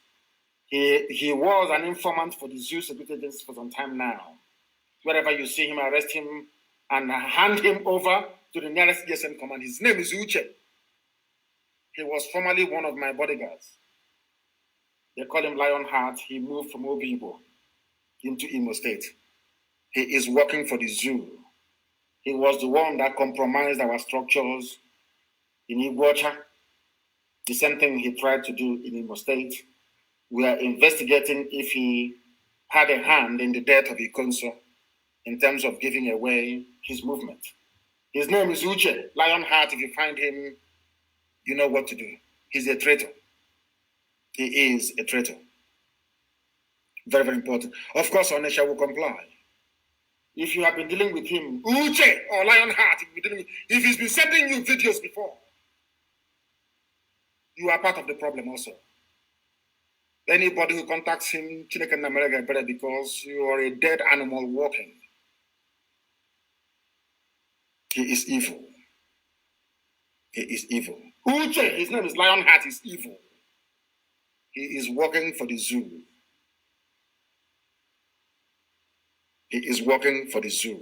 He was an informant for the zoo security agency for some time now. Wherever you see him, arrest him and hand him over to the nearest ESN command. His name is Uche. He was formerly one of my bodyguards. They call him Lionheart. He moved from Obibo into Imo State. He is working for the zoo. He was the one that compromised our structures in Iguacha. The same thing he tried to do in Imo State. We are investigating if he had a hand in the death of Ikonso in terms of giving away his movement. His name is Uche Lionheart. If you find him, you know what to do. He's a traitor. He is a traitor. Very, very important. Of course, Onesha will comply. If you have been dealing with him, Uche or Lionheart, if he's been sending you videos before, you are part of the problem also. Anybody who contacts him, Chineke na America better, because you are a dead animal walking. He is evil. He is evil. Uche, his name is Lionheart, is evil. He is working for the zoo. He is working for the zoo.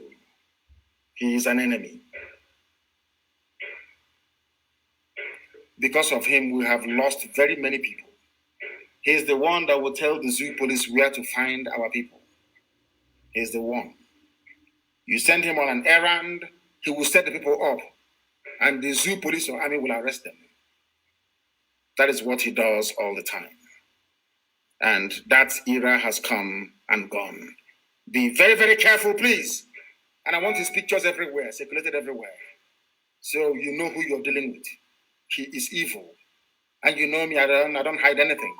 He is an enemy. Because of him, we have lost very many people. He is the one that will tell the zoo police where to find our people. He is the one. You send him on an errand, he will set the people up, and the zoo police or army will arrest them. That is what he does all the time. And that era has come and gone. Be very, very careful, please. And I want his pictures everywhere, circulated everywhere. So you know who you're dealing with. He is evil. And you know me, I don't hide anything.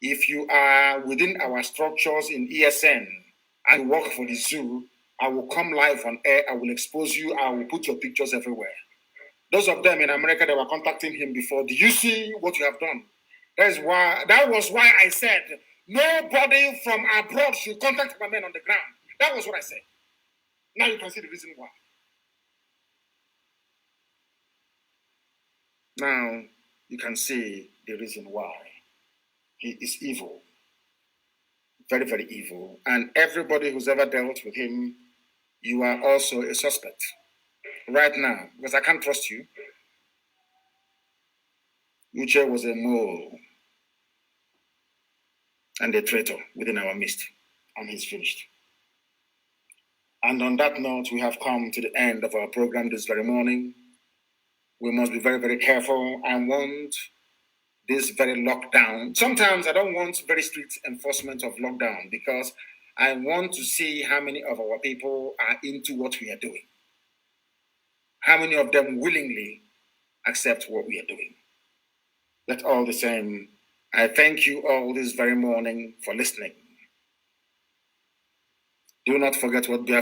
If you are within our structures in ESN and work for the zoo, I will come live on air. I will expose you. I will put your pictures everywhere. Those of them in America that were contacting him before, do you see what you have done? That was why I said nobody from abroad should contact my men on the ground. That was what I said. Now you can see the reason why. Now you can see the reason why. He is evil. Very, very evil. And everybody who's ever dealt with him, you are also a suspect. Right now, because I can't trust you. Uche was a mole and a traitor within our midst. And he's finished. And on that note, we have come to the end of our program this very morning. We must be very, very careful. I want this very lockdown. Sometimes I don't want very strict enforcement of lockdown because I want to see how many of our people are into what we are doing. How many of them willingly accept what we are doing. But all the same, I thank you all this very morning for listening. Do not forget what Biafra